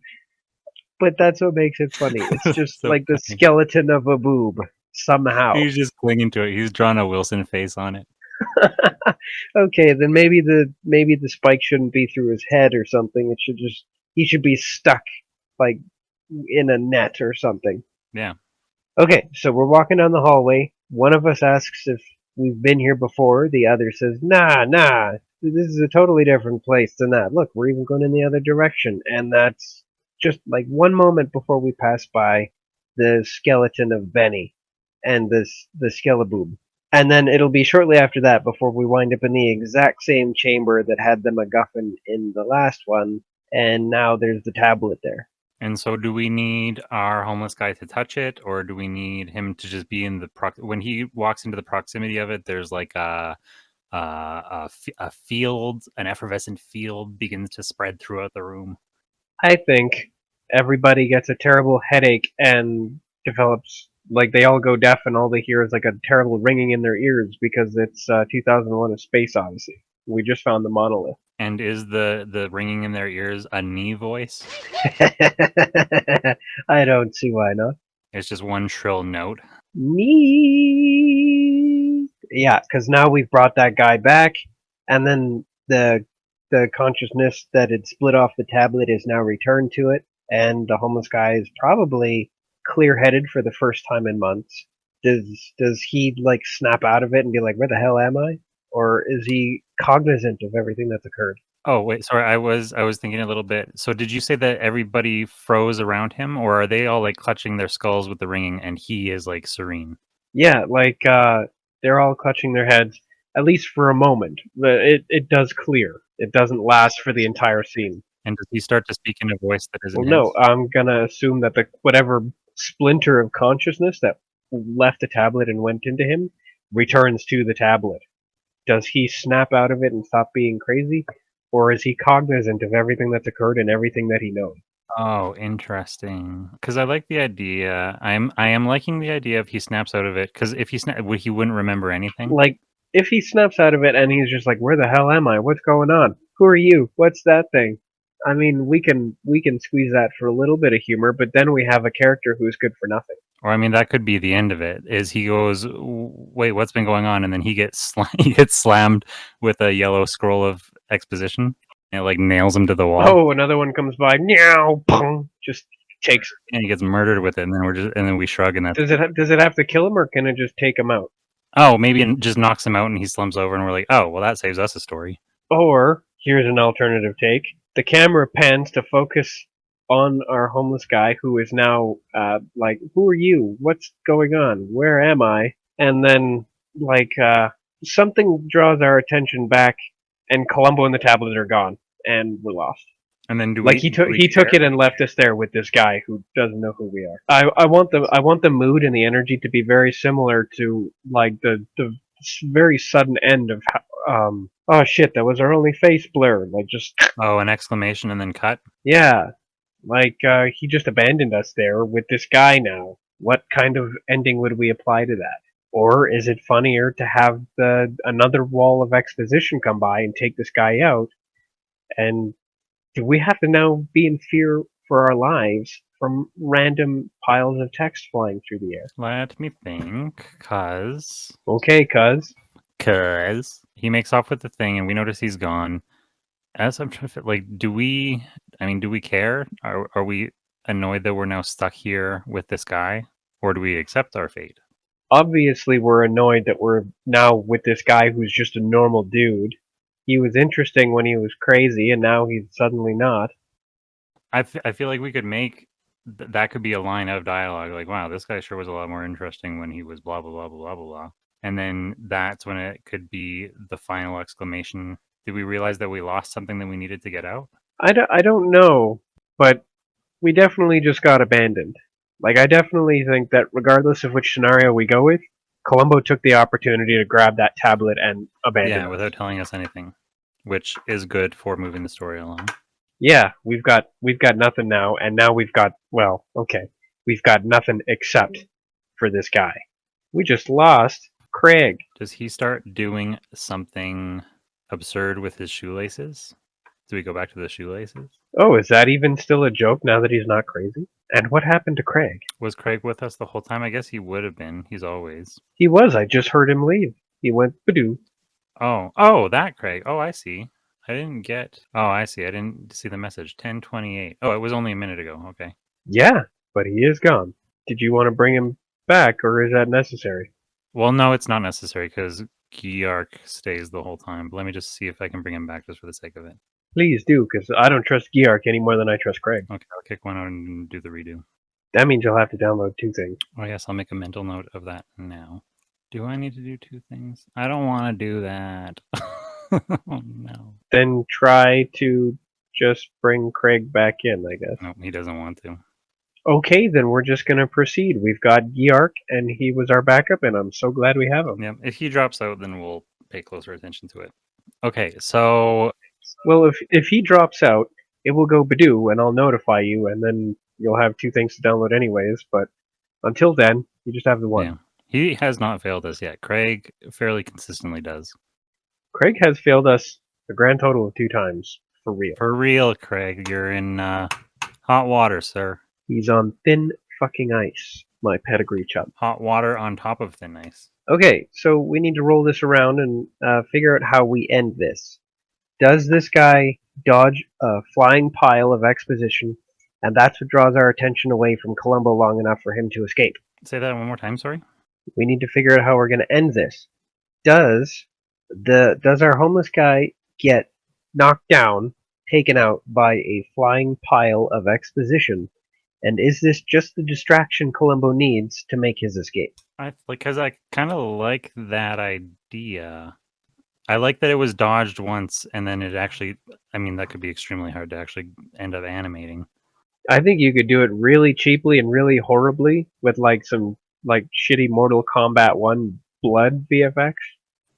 But that's what makes it funny. It's just so like the funny. skeleton of a boob. Somehow. He's just clinging to it. He's drawn a Wilson face on it. Okay, then maybe the spike shouldn't be through his head or something. He should be stuck like in a net or something. Yeah. Okay, so we're walking down the hallway. One of us asks if we've been here before. The other says, nah, this is a totally different place than that. Look, we're even going in the other direction. And that's just like one moment before we pass by the skeleton of Benny and the skeleboob. And then it'll be shortly after that before we wind up in the exact same chamber that had the MacGuffin in the last one. And now there's the tablet there. And so do we need our homeless guy to touch it, or do we need him to just be in the when he walks into the proximity of it, there's like a field, an effervescent field begins to spread throughout the room? I think everybody gets a terrible headache and develops, like they all go deaf and all they hear is like a terrible ringing in their ears because it's 2001 A Space Odyssey. We just found the monolith. And is the ringing in their ears a knee voice? I don't see why not. It's just one shrill note. Knee. Yeah, because now we've brought that guy back, and then the the consciousness that had split off the tablet is now returned to it, and the homeless guy is probably clear-headed for the first time in months. Does he like snap out of it and be like, "Where the hell am I?" Or is he cognizant of everything that's occurred? Oh wait, sorry. I was thinking a little bit. So did you say that everybody froze around him, or are they all like clutching their skulls with the ringing, and he is like serene? Yeah, like they're all clutching their heads, at least for a moment. But it does clear. It doesn't last for the entire scene. And does he start to speak in a voice that isn't Well, no, his? I'm gonna assume that the whatever splinter of consciousness that left the tablet and went into him returns to the tablet. Does he snap out of it and stop being crazy, or is he cognizant of everything that's occurred and everything that he knows? Oh, interesting. Because I like the idea. I am liking the idea if he snaps out of it. Because if he wouldn't remember anything. Like, if he snaps out of it and he's just like, "Where the hell am I? What's going on? Who are you? What's that thing?" I mean, we can squeeze that for a little bit of humor, but then we have a character who's good for nothing. Or I mean, that could be the end of it. Is he goes, wait, what's been going on? And then he gets he gets slammed with a yellow scroll of exposition. And it like nails him to the wall. Oh, another one comes by. Meow, pong, just takes. And he gets murdered with it. And then we shrug and that. Does it have to kill him, or can it just take him out? Oh, maybe it just knocks him out and he slumps over and we're like, oh, well, that saves us a story. Or here's an alternative take: the camera pans to focus on our homeless guy, who is now like, "Who are you? What's going on? Where am I?" And then like something draws our attention back, and Columbo and the tablet are gone, and we're lost. And then He took it and left us there with this guy who doesn't know who we are. I want the mood and the energy to be very similar to like the very sudden end of oh shit, that was our only face blur, like just Oh, an exclamation and then cut. yeah, like he just abandoned us there with this guy now. What kind of ending would we apply to that? Or is it funnier to have another wall of exposition come by and take this guy out? And do we have to now be in fear for our lives from random piles of text flying through the air? Let me think, cuz Okay, cuz. he makes off with the thing and we notice he's gone. As I'm trying to like, do we care? Are we annoyed that we're now stuck here with this guy? Or do we accept our fate? Obviously, we're annoyed that we're now with this guy who's just a normal dude. He was interesting when he was crazy, and now he's suddenly not. I feel like we could make that could be a line of dialogue. Like, wow, this guy sure was a lot more interesting when he was blah blah blah blah blah blah. And then that's when it could be the final exclamation. Did we realize that we lost something that we needed to get out? I don't know, but we definitely just got abandoned. Like, I definitely think that regardless of which scenario we go with, Columbo took the opportunity to grab that tablet and abandon Yeah, us. without telling us anything, which is good for moving the story along. Yeah, we've got nothing now, and now we've got we've got nothing except for this guy. We just lost Craig. Does he start doing something absurd with his shoelaces? Do we go back to the shoelaces? Oh, is that even still a joke now that he's not crazy? And what happened to Craig? Was Craig with us the whole time? I guess he would have been. He's always. He was. I just heard him leave. He went badoo. Oh, that Craig. Oh, I see. I didn't get. Oh, I see. I didn't see the message. 10:28. Oh, it was only a minute ago. Okay. Yeah, but he is gone. Did you want to bring him back, or is that necessary? Well, no, it's not necessary because Gyark stays the whole time. But let me just see if I can bring him back just for the sake of it. Please do, because I don't trust Gyark any more than I trust Craig. Okay, I'll kick one out and do the redo. That means you'll have to download 2 things. Oh, yes, I'll make a mental note of that now. Do I need to do 2 things? I don't want to do that. Oh, no. Then try to just bring Craig back in, I guess. No, he doesn't want to. Okay, then we're just going to proceed. We've got Gyark, and he was our backup, and I'm so glad we have him. Yeah, if he drops out, then we'll pay closer attention to it. Okay, so... Well, if he drops out, it will go badoo, and I'll notify you, and then you'll have 2 things to download anyways, but until then, you just have the one. Yeah. He has not failed us yet. Craig fairly consistently does. Craig has failed us a grand total of 2 times, for real. For real, Craig, you're in hot water, sir. He's on thin fucking ice, my pedigree chub. Hot water on top of thin ice. Okay, so we need to roll this around and figure out how we end this. Does this guy dodge a flying pile of exposition, and that's what draws our attention away from Columbo long enough for him to escape? Say that one more time, sorry. We need to figure out how we're going to end this. Does our homeless guy get knocked down, taken out by a flying pile of exposition, and is this just the distraction Columbo needs to make his escape? Because I kind of like that idea. I like that it was dodged once, and then it actually. I mean, that could be extremely hard to actually end up animating. I think you could do it really cheaply and really horribly with like some like shitty Mortal Kombat 1 blood VFX.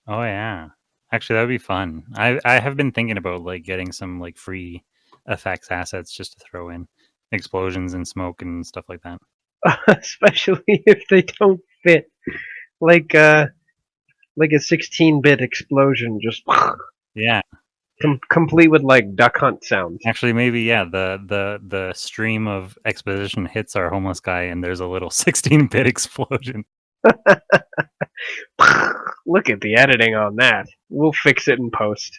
Oh yeah, actually that would be fun. I have been thinking about like getting some like free effects assets just to throw in explosions and smoke and stuff like that. Especially if they don't fit. Like a 16-bit explosion, just Yeah, complete with like Duck Hunt sounds. actually maybe the stream of exposition hits our homeless guy, and there's a little 16-bit explosion. Look at the editing on that. We'll fix it in post.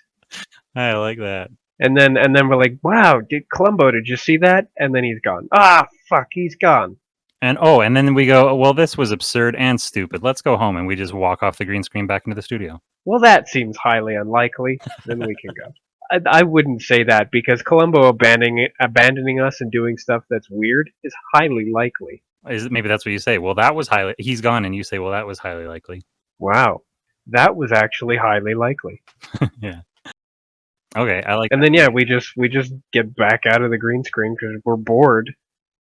I like that. And then we're like, wow, Columbo, did you see that? And then he's gone. Ah, fuck, he's gone. And then we go, well, this was absurd and stupid. Let's go home, and we just walk off the green screen back into the studio. Well, that seems highly unlikely. Then we can go. I wouldn't say that, because Columbo abandoning us and doing stuff that's weird is highly likely. Maybe that's what you say. Well, that was highly. He's gone, and you say, well, that was highly likely. Wow, that was actually highly likely. Yeah. Okay, I like. And then we just get back out of the green screen because we're bored.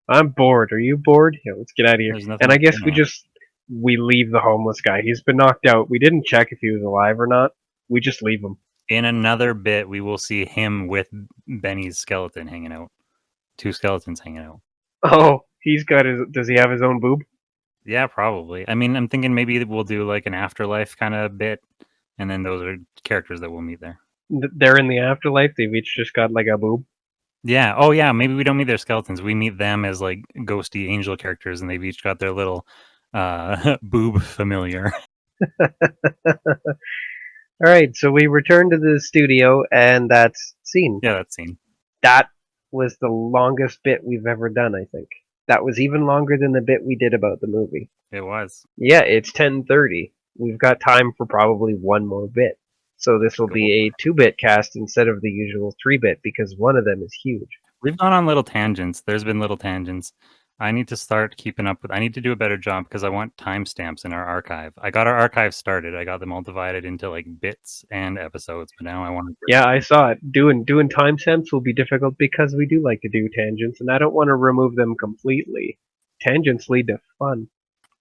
I'm bored. Are you bored? Yeah, let's get out of here. And I guess we leave the homeless guy. He's been knocked out. We didn't check if he was alive or not. We just leave him. In another bit, we will see him with Benny's skeleton hanging out. 2 skeletons hanging out. Oh, he's got his. Does he have his own boob? Yeah, probably. I mean, I'm thinking maybe we'll do like an afterlife kind of bit, and then those are characters that we'll meet there. They're in the afterlife. They've each just got like a boob. Yeah. Oh, yeah. Maybe we don't meet their skeletons. We meet them as like ghosty angel characters, and they've each got their little boob familiar. All right, so we return to the studio, and that's scene. Yeah, that scene. That was the longest bit we've ever done, I think. That was even longer than the bit we did about the movie. It was. Yeah, it's 10:30. We've got time for probably one more bit. So this will be a 2-bit cast instead of the usual 3-bit, because one of them is huge. We've gone on little tangents. There's been little tangents. I need to start keeping up with. I need to do a better job because I want timestamps in our archive. I got our archive started. I got them all divided into like bits and episodes, but now I want to. Yeah, I saw it. Doing timestamps will be difficult because we do like to do tangents, and I don't want to remove them completely. Tangents lead to fun.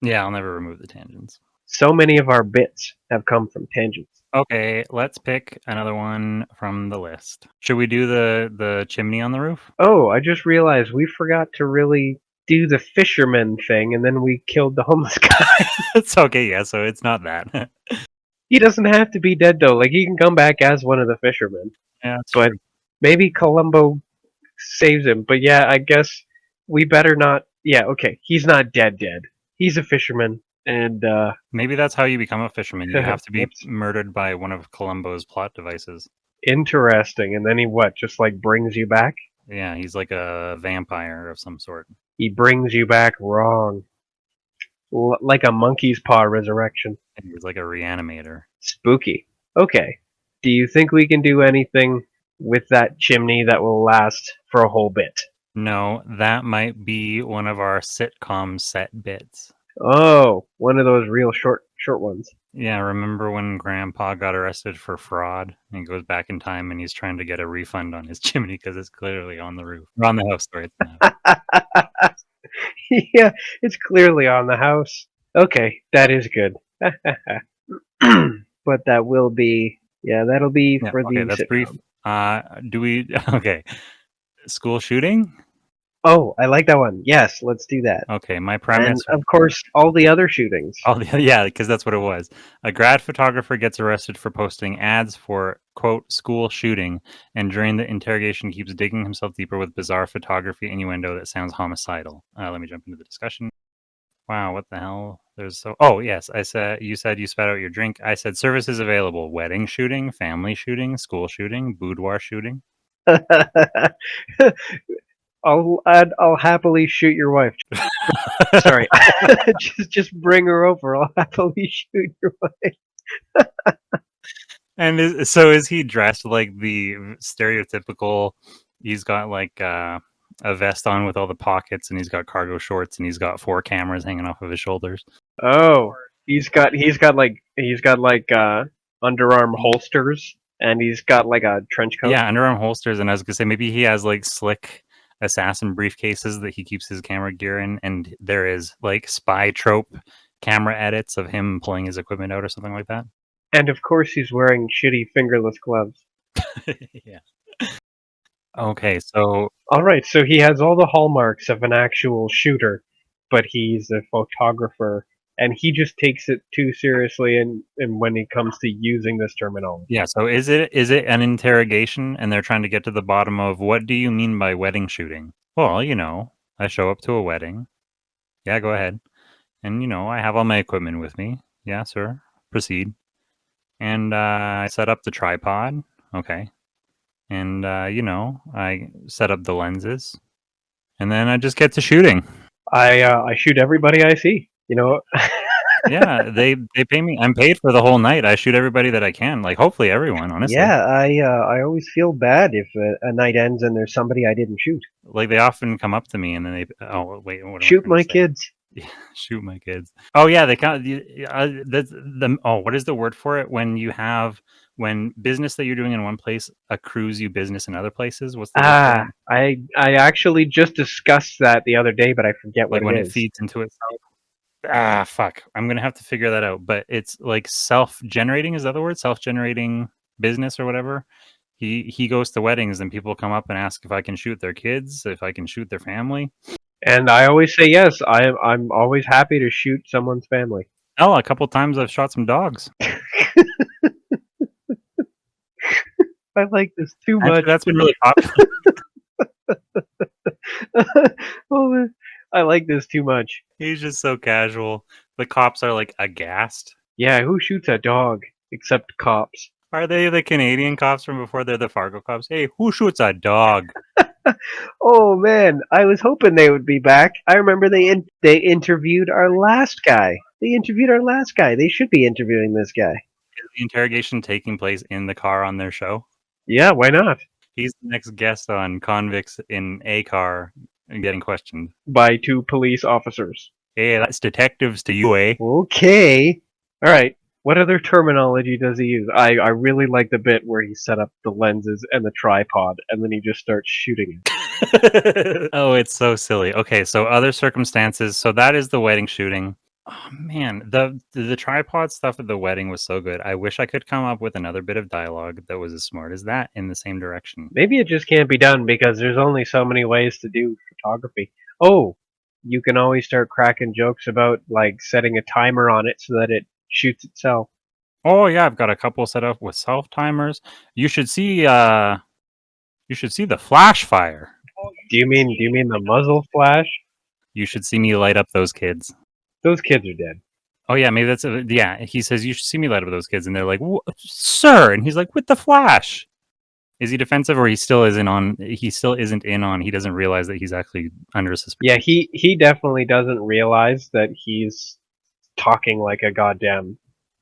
Yeah, I'll never remove the tangents. So many of our bits have come from tangents. Okay, let's pick another one from the list. Should we do the chimney on the roof? Oh, I just realized we forgot to really do the fisherman thing, and then we killed the homeless guy. It's okay, yeah, so it's not that. He doesn't have to be dead, though. Like, he can come back as one of the fishermen. Yeah, but maybe Columbo saves him. But yeah, I guess we better not. Yeah, okay, he's not dead. He's a fisherman, and maybe that's how you become a fisherman. You have to be murdered by one of Columbo's plot devices. Interesting. And then he just like brings you back? Yeah, he's like a vampire of some sort. He brings you back wrong. Like a monkey's paw resurrection. He's like a reanimator. Spooky. Okay. Do you think we can do anything with that chimney that will last for a whole bit? No, that might be one of our sitcom set bits. Oh, one of those real short ones. Yeah, remember when Grandpa got arrested for fraud? And he goes back in time and he's trying to get a refund on his chimney because it's clearly on the roof. Or on the house, sorry. Yeah, it's clearly on the house. Okay, that is good. But that will be, that'll be for the that's sitcom. Brief. Okay. School shooting? Oh, I like that one. Yes, let's do that. Okay, my premise. And of course, all the other shootings. Yeah, because that's what it was. A grad photographer gets arrested for posting ads for, quote, school shooting, and during the interrogation keeps digging himself deeper with bizarre photography innuendo that sounds homicidal. Let me jump into the discussion. Wow, what the hell? There's so. Oh yes, I said you spat out your drink. I said services available: wedding shooting, family shooting, school shooting, boudoir shooting. I'll happily shoot your wife. Sorry, just bring her over. I'll happily shoot your wife. And is he dressed like the stereotypical? He's got like a vest on with all the pockets, and he's got cargo shorts, and he's got 4 cameras hanging off of his shoulders. Oh, he's got like underarm holsters, and he's got like a trench coat. Yeah, underarm holsters, and I was gonna say maybe he has like slick assassin briefcases that he keeps his camera gear in, and there is like spy trope camera edits of him pulling his equipment out or something like that. And of course, he's wearing shitty fingerless gloves. Yeah. Okay, so All right, so he has all the hallmarks of an actual shooter, but he's a photographer, and he just takes it too seriously. And when it comes to using this terminology, yeah, so is it an interrogation, and they're trying to get to the bottom of what do you mean by wedding shooting? Well, I show up to a wedding. Yeah, go ahead. And I have all my equipment with me. Yeah, sir. Proceed. And I set up the tripod. Okay. And I set up the lenses. And then I just get to shooting. I shoot everybody I see. Yeah, they pay me. I'm paid for the whole night. I shoot everybody that I can. Like hopefully everyone, honestly. Yeah, I always feel bad if a night ends and there's somebody I didn't shoot. Like they often come up to me and then they wait, what am I Shoot gonna my say? kids. Yeah, shoot my kids. Oh yeah, they can't. What is the word for it when business that you're doing in one place accrues you business in other places? What's the word for it? I actually just discussed that the other day, but I forget Like what when it it is. feeds into itself. Fuck. I'm gonna have to figure that out. But it's like self-generating. Is that the word? Self-generating business or whatever. He goes to weddings and people come up and ask if I can shoot their kids, if I can shoot their family. And I always say yes. I'm always happy to shoot someone's family. Oh, a couple times I've shot some dogs. I like this too Actually, much. that's been really popular. Oh, man. I like this too much. He's just so casual. The cops are like aghast. Yeah, who shoots a dog except cops? Are they the Canadian cops from before? They're the Fargo cops. Hey, who shoots a dog? Oh man, I was hoping they would be back. I remember they interviewed our last guy. They should be interviewing this guy. Is the interrogation taking place in the car on their show? Yeah, why not? He's the next guest on Convicts in a Car and getting questioned. By 2 police officers. Hey, that's detectives to you, eh? Okay. All right. What other terminology does he use? I really like the bit where he set up the lenses and the tripod, and then he just starts shooting it. Oh, it's so silly. Okay, so other circumstances. So that is the wedding shooting. Oh man, the tripod stuff at the wedding was so good. I wish I could come up with another bit of dialogue that was as smart as that in the same direction. Maybe it just can't be done because there's only so many ways to do photography. Oh, you can always start cracking jokes about like setting a timer on it so that it shoots itself. Oh yeah, I've got a couple set up with self timers. You should see the flash fire. Do you mean the muzzle flash? You should see me light up those kids. Those kids are dead. Oh yeah, maybe that's yeah. He says you should see me light up those kids, and they're like, "Sir," and he's like, "With the flash." Is he defensive, or he still isn't on? He still isn't in on. He doesn't realize that he's actually under suspicion. Yeah, he definitely doesn't realize that he's talking like a goddamn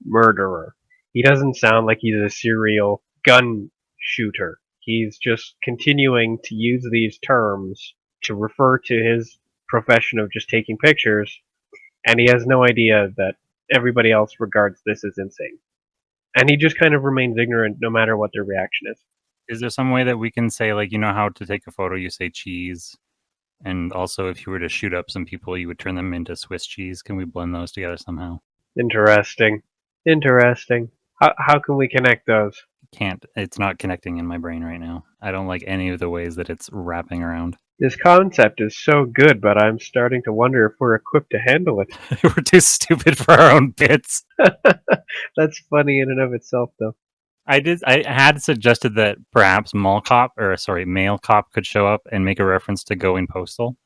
murderer. He doesn't sound like he's a serial gun shooter. He's just continuing to use these terms to refer to his profession of just taking pictures, and he has no idea that everybody else regards this as insane. And he just kind of remains ignorant no matter what their reaction is. Is there some way that we can say, like, how to take a photo, you say cheese, and also if you were to shoot up some people, you would turn them into Swiss cheese? Can we blend those together somehow? Interesting. How can we connect those? Can't. It's not connecting in my brain right now. I don't like any of the ways that it's wrapping around. This concept is so good, but I'm starting to wonder if we're equipped to handle it. We're too stupid for our own bits. That's funny in and of itself, though. I had suggested that perhaps male cop could show up and make a reference to Going Postal.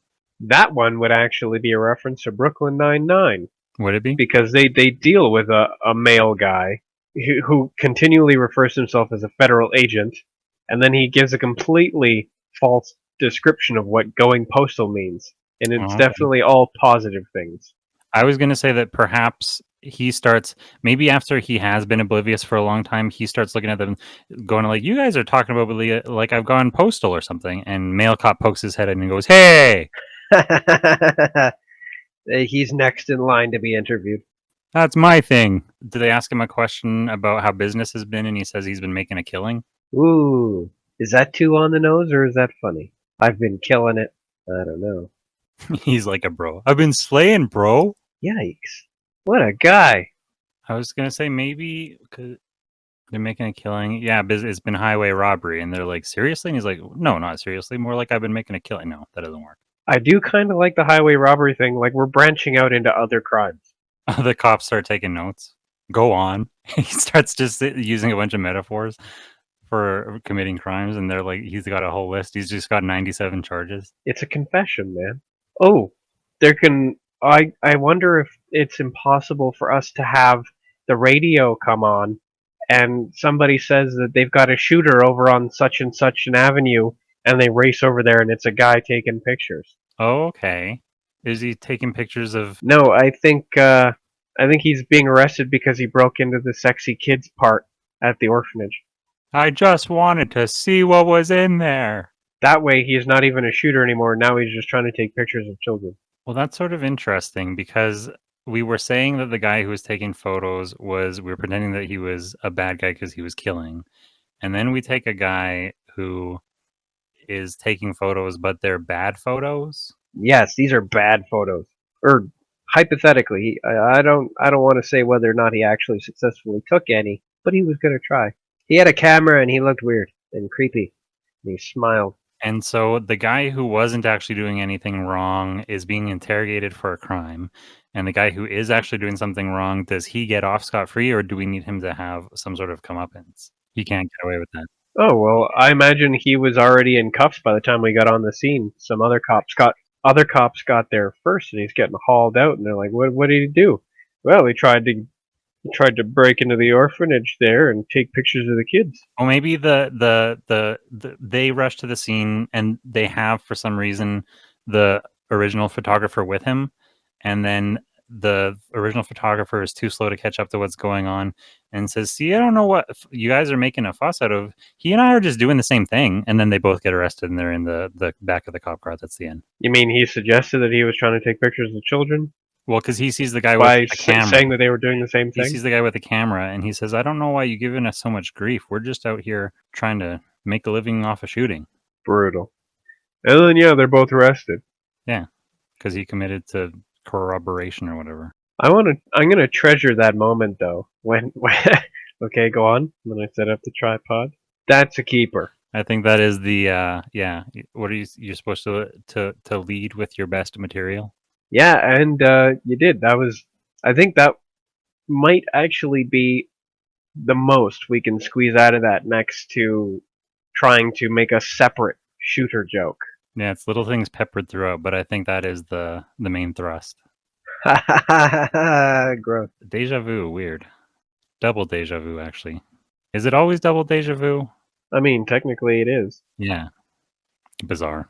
That one would actually be a reference to Brooklyn Nine-Nine, Would it be? because they deal with a male guy who continually refers to himself as a federal agent, and then he gives a completely false description of what going postal means. And it's Okay. definitely all positive things. I was going to say that perhaps he starts, maybe after he has been oblivious for a long time, he starts looking at them going like, you guys are talking about like I've gone postal or something. And Mail Cop pokes his head in and goes, hey, He's next in line to be interviewed. that's my thing. Did they ask him a question about how business has been? And he says he's been making a killing. Ooh, is that too on the nose or is that funny? I've been killing it. I don't know. He's like a bro. I've been slaying, bro. Yikes. What a guy. I was going to say maybe because they're making a killing. Yeah, it's been highway robbery. And they're like, seriously? And he's like, no, not seriously. More like I've been making a killing. No, that doesn't work. I do kind of like the highway robbery thing. Like, we're branching out into other crimes. The cops start taking notes. Go on. He starts just using a bunch of metaphors for committing crimes. And they're like, he's got a whole list. He's just got 97 charges. It's a confession, man. Oh, I wonder if it's impossible for us to have the radio come on and somebody says that they've got a shooter over on such and such an avenue and they race over there and it's a guy taking pictures. Oh, okay. Is he taking pictures of... No, I think he's being arrested because he broke into the sexy kids part at the orphanage. I just wanted to see what was in there. That way he is not even a shooter anymore. Now he's just trying to take pictures of children. Well, that's sort of interesting because we were saying that the guy who was taking photos we were pretending that he was a bad guy because he was killing. And then we take a guy who is taking photos, but they're bad photos. Yes, these are bad photos. Or hypothetically, I don't want to say whether or not he actually successfully took any, but he was going to try. He had a camera and he looked weird and creepy. And he smiled. And so the guy who wasn't actually doing anything wrong is being interrogated for a crime. And the guy who is actually doing something wrong, does he get off scot-free or do we need him to have some sort of comeuppance? He can't get away with that. Oh, well, I imagine he was already in cuffs by the time we got on the scene. Some other cops got there first and he's getting hauled out and they're like, what did he do? Well, he tried to break into the orphanage there and take pictures of the kids. Well, maybe they rush to the scene and they have, for some reason, the original photographer with him, and then the original photographer is too slow to catch up to what's going on and says, see, I don't know what you guys are making a fuss out of. He and I are just doing the same thing. And then they both get arrested and they're in the back of the cop car. That's the end. You mean he suggested that he was trying to take pictures of children? Well, because he sees the guy By with the camera. saying that they were doing the same He thing? sees the guy with the camera and he says, I don't know why you're giving us so much grief. We're just out here trying to make a living off of shooting. Brutal. And then, yeah, they're both arrested. Yeah, because he committed to corroboration or whatever. I'm gonna treasure that moment though. When okay, go on. When I set up the tripod, that's a keeper. I think that is the yeah. What are you're supposed to lead with your best material? Yeah, and you did. I think that might actually be the most we can squeeze out of that next to trying to make a separate shooter joke. Yeah, it's little things peppered throughout, but I think that is the main thrust. Gross. Deja vu, weird. Double deja vu, actually. Is it always double deja vu? I mean, technically it is. Yeah. Bizarre.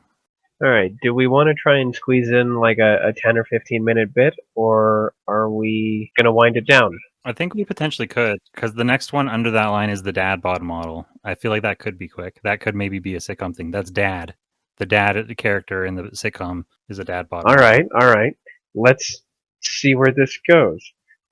Alright, do we want to try and squeeze in like a 10 or 15 minute bit, or are we going to wind it down? I think we potentially could, because the next one under that line is the dadbod model. I feel like that could be quick. That could maybe be a sitcom thing. That's Dad. The dad character in the sitcom is a dadbod. Alright. Let's see where this goes.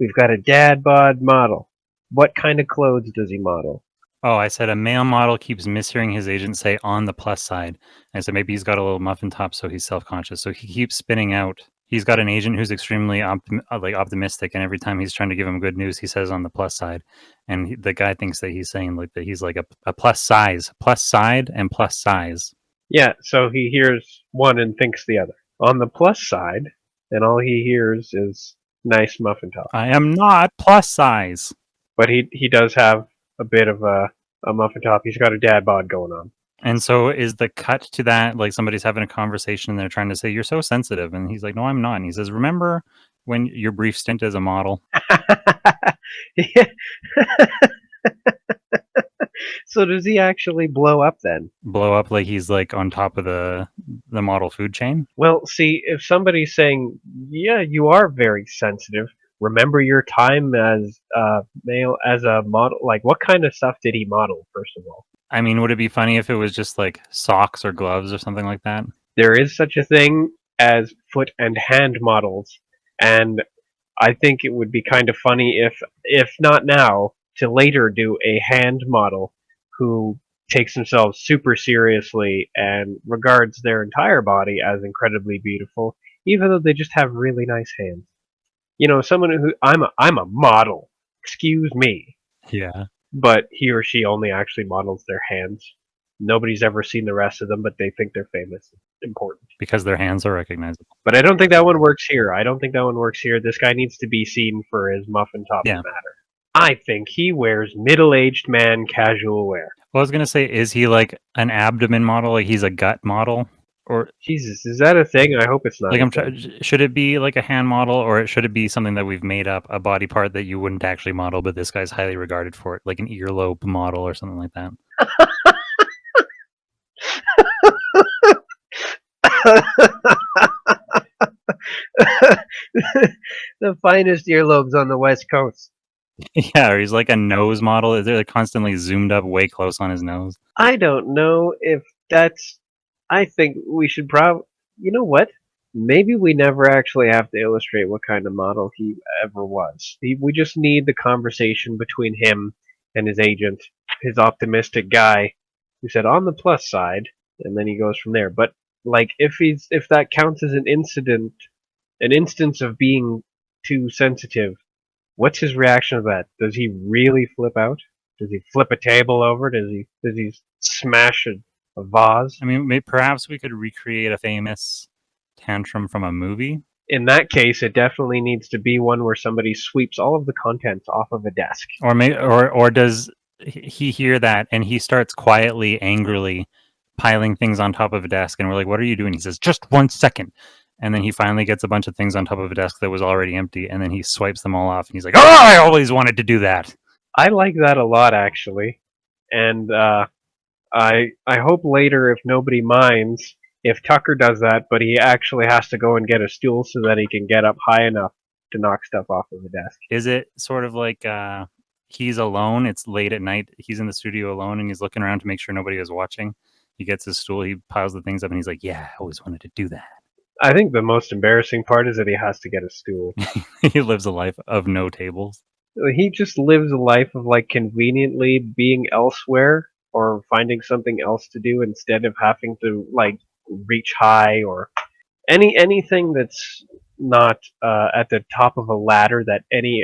We've got a dadbod model. What kind of clothes does he model? Oh, I said a male model keeps mishearing his agent say on the plus side. And so maybe he's got a little muffin top, so he's self-conscious. So he keeps spinning out. He's got an agent who's extremely optimistic, and every time he's trying to give him good news, he says on the plus side. And the guy thinks that he's saying like that he's like a plus size, plus side, and plus size. Yeah, so he hears one and thinks the other. On the plus side, and all he hears is nice muffin top. I am not plus size. But he does have a bit of a muffin top. He's got a dad bod going on. And so is the cut to that like somebody's having a conversation and they're trying to say, "You're so sensitive," and he's like, "No, I'm not." And he says, "Remember when your brief stint as a model?" Yeah. So does he actually blow up then? Blow up like he's like on top of the model food chain. Well, see, if somebody's saying, "Yeah, you are very sensitive. Remember your time as male as a model." Like, what kind of stuff did he model? First of all, I mean, would it be funny if it was just like socks or gloves or something like that? there is such a thing as foot and hand models, and I think it would be kind of funny if not now, to later do a hand model who takes themselves super seriously and regards their entire body as incredibly beautiful, even though they just have really nice hands. You know, someone who I'm a model. Excuse me, Yeah. but he or she only actually models their hands. Nobody's ever seen the rest of them, but they think they're famous, important. Because their hands are recognizable. But I don't think that one works here. I don't think that one works here. This guy needs to be seen for his muffin top Yeah. matter. I think he wears middle-aged man casual wear. Well, I was gonna say, is he like an abdomen model? Like he's a gut model, or Jesus, is that a thing? I hope it's not. like a I'm thing. trying? Should it be like a hand model, or should it be something that we've made up, a body part that you wouldn't actually model, but this guy's highly regarded for it, like an earlobe model or something like that? The finest earlobes on the West Coast. Yeah, or he's like a nose model. Is it like constantly zoomed up way close on his nose? I don't know if that's. I think we should probably. You know what? Maybe we never actually have to illustrate what kind of model he ever was. We just need the conversation between him and his agent, his optimistic guy, who said on the plus side, and then he goes from there. But like, if that counts as an instance of being too sensitive, what's his reaction to that? Does he really flip out? Does he flip a table over? Does he smash a vase? I mean, perhaps we could recreate a famous tantrum from a movie. In that case, it definitely needs to be one where somebody sweeps all of the contents off of a desk. Or or does he hear that and he starts quietly, angrily piling things on top of a desk, and we're like, "What are you doing?" He says, "Just 1 second." And then he finally gets a bunch of things on top of a desk that was already empty, and then he swipes them all off, and he's like, "Oh, I always wanted to do that." I like that a lot, actually, and I hope later, if nobody minds, if Tucker does that, but he actually has to go and get a stool so that he can get up high enough to knock stuff off of the desk. Is it sort of like he's alone? It's late at night. He's in the studio alone, and he's looking around to make sure nobody is watching. He gets his stool, he piles the things up, and he's like, "Yeah, I always wanted to do that." I think the most embarrassing part is that he has to get a stool. He lives a life of no tables. He just lives a life of like conveniently being elsewhere or finding something else to do instead of having to like reach high or anything that's not at the top of a ladder that any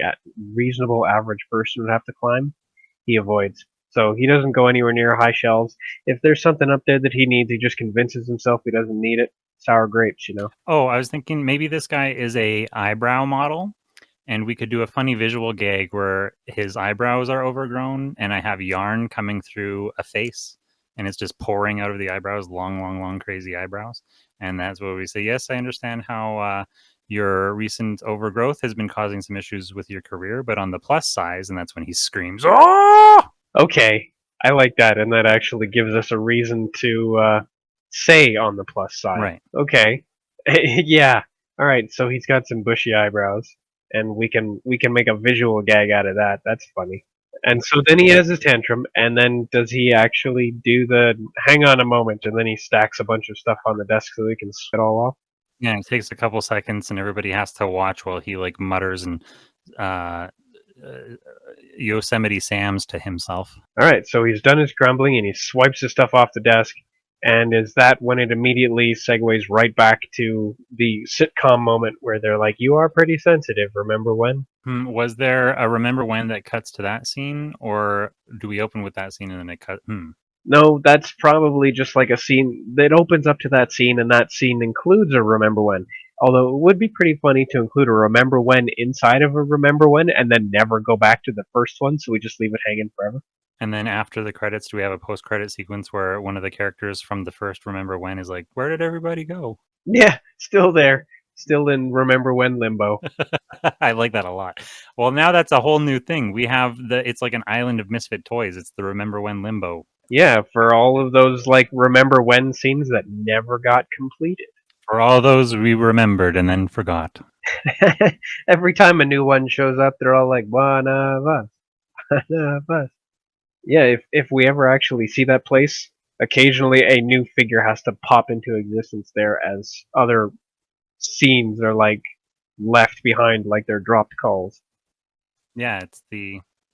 reasonable average person would have to climb. He avoids. So he doesn't go anywhere near high shelves. If there's something up there that he needs, he just convinces himself he doesn't need it. Sour grapes, you know. Oh, I was thinking maybe this guy is a eyebrow model, and we could do a funny visual gag where his eyebrows are overgrown, and I have yarn coming through a face, and it's just pouring out of the eyebrows, long, long, long, crazy eyebrows. And that's where we say, "Yes, I understand how your recent overgrowth has been causing some issues with your career, but on the plus side," and that's when he screams, "Oh!" Okay, I like that, and that actually gives us a reason to say on the plus side. Right. Okay. Yeah. All right. So he's got some bushy eyebrows, and we can make a visual gag out of that. That's funny. And so then he has his tantrum, and then does he actually do the hang on a moment, and then he stacks a bunch of stuff on the desk so he can spit all off? Yeah, it takes a couple seconds, and everybody has to watch while he like mutters and Yosemite Sam's to himself. All right. So he's done his grumbling, and he swipes his stuff off the desk. And is that when it immediately segues right back to the sitcom moment where they're like, "You are pretty sensitive, remember when?" Was there a remember when that cuts to that scene, or do we open with that scene and then it cut? No, that's probably just like a scene that opens up to that scene, and that scene includes a remember when. Although it would be pretty funny to include a remember when inside of a remember when and then never go back to the first one, so we just leave it hanging forever. And then after the credits, do we have a post-credit sequence where one of the characters from the first Remember When is like, where did everybody go? Yeah, still there. Still in Remember When limbo. I like that a lot. Well, now that's a whole new thing. We have it's like an island of misfit toys. It's the Remember When limbo. Yeah, for all of those like Remember When scenes that never got completed. For all those we remembered and then forgot. Every time a new one shows up, they're all like, one of us. One of us. Yeah, if we ever actually see that place, occasionally a new figure has to pop into existence there as other scenes are like left behind, like they're dropped calls. Yeah,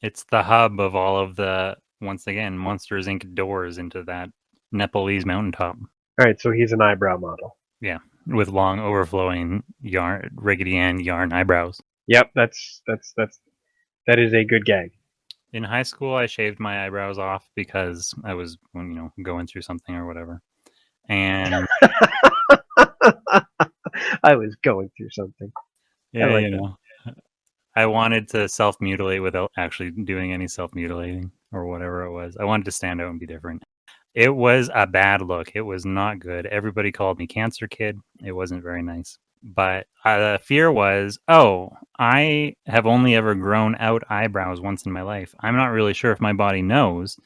it's the hub of all of the, once again, Monsters Inc. doors into that Nepalese mountaintop. Alright, so he's an eyebrow model. Yeah, with long overflowing yarn, Raggedy Ann yarn eyebrows. Yep, that is a good gag. In high school, I shaved my eyebrows off because I was, going through something or whatever. And I was going through something. yeah, I like I wanted to self-mutilate without actually doing any self-mutilating or whatever it was. I wanted to stand out and be different. It was a bad look. It was not good. Everybody called me Cancer Kid. It wasn't very nice. But the fear was, I have only ever grown out eyebrows once in my life. I'm not really sure if my body knows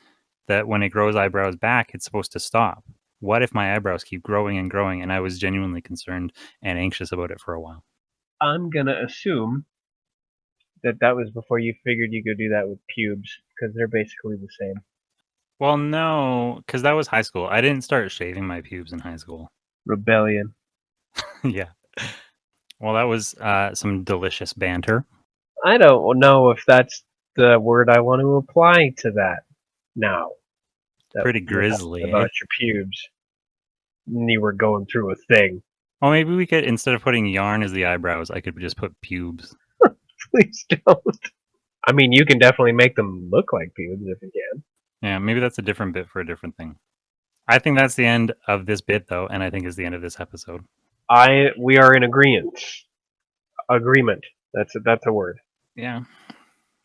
that when it grows eyebrows back, it's supposed to stop. What if my eyebrows keep growing and growing? And I was genuinely concerned and anxious about it for a while. I'm gonna assume that was before you figured you could do that with pubes, because they're basically the same. Well, no, because that was high school. I didn't start shaving my pubes in high school. Rebellion. Yeah. Well, that was some delicious banter. I don't know if that's the word I want to apply to that now. That Pretty we grisly, talked about your pubes. And you were going through a thing. Well, maybe we could, instead of putting yarn as the eyebrows, I could just put pubes. Please don't. I mean, you can definitely make them look like pubes if you can. Yeah, maybe that's a different bit for a different thing. I think that's the end of this bit, though, and I think is the end of this episode. We are in agreement. Agreement. That's a word. Yeah,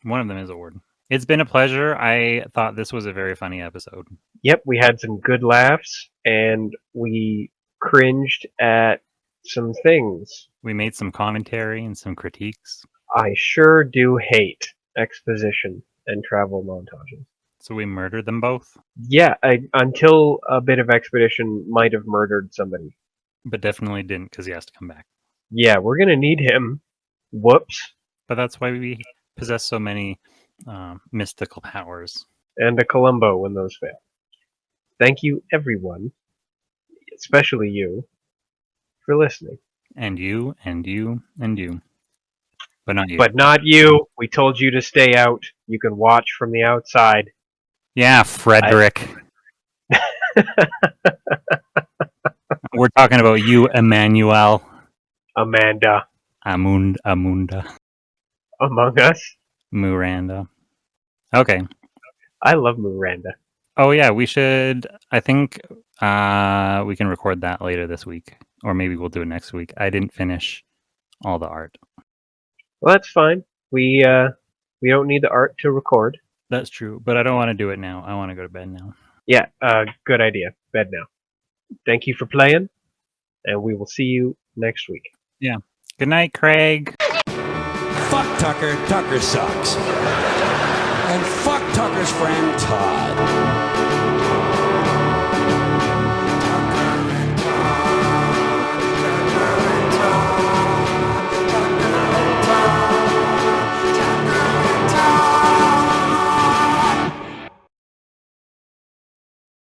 one of them is a word. It's been a pleasure. I thought this was a very funny episode. Yep, we had some good laughs, and we cringed at some things. We made some commentary and some critiques. I sure do hate exposition and travel montages. So we murdered them both? Yeah, until a bit of expedition might have murdered somebody. But definitely didn't, because he has to come back. Yeah, we're gonna need him. Whoops. But that's why we possess so many mystical powers. And a Columbo when those fail. Thank you, everyone, especially you, for listening. And you, and you, and you. But not you. But not you. We told you to stay out. You can watch from the outside. Yeah, Frederick. We're talking about you, Emmanuel. Amanda. Amunda. Among Us. Miranda. Okay. I love Miranda. Oh, yeah, we should... I think we can record that later this week. Or maybe we'll do it next week. I didn't finish all the art. Well, that's fine. We don't need the art to record. That's true, but I don't want to do it now. I want to go to bed now. Yeah, good idea. Bed now. Thank you for playing, and we will see you next week. Yeah. Good night, Craig. Fuck Tucker. Tucker sucks. And fuck Tucker's friend Todd.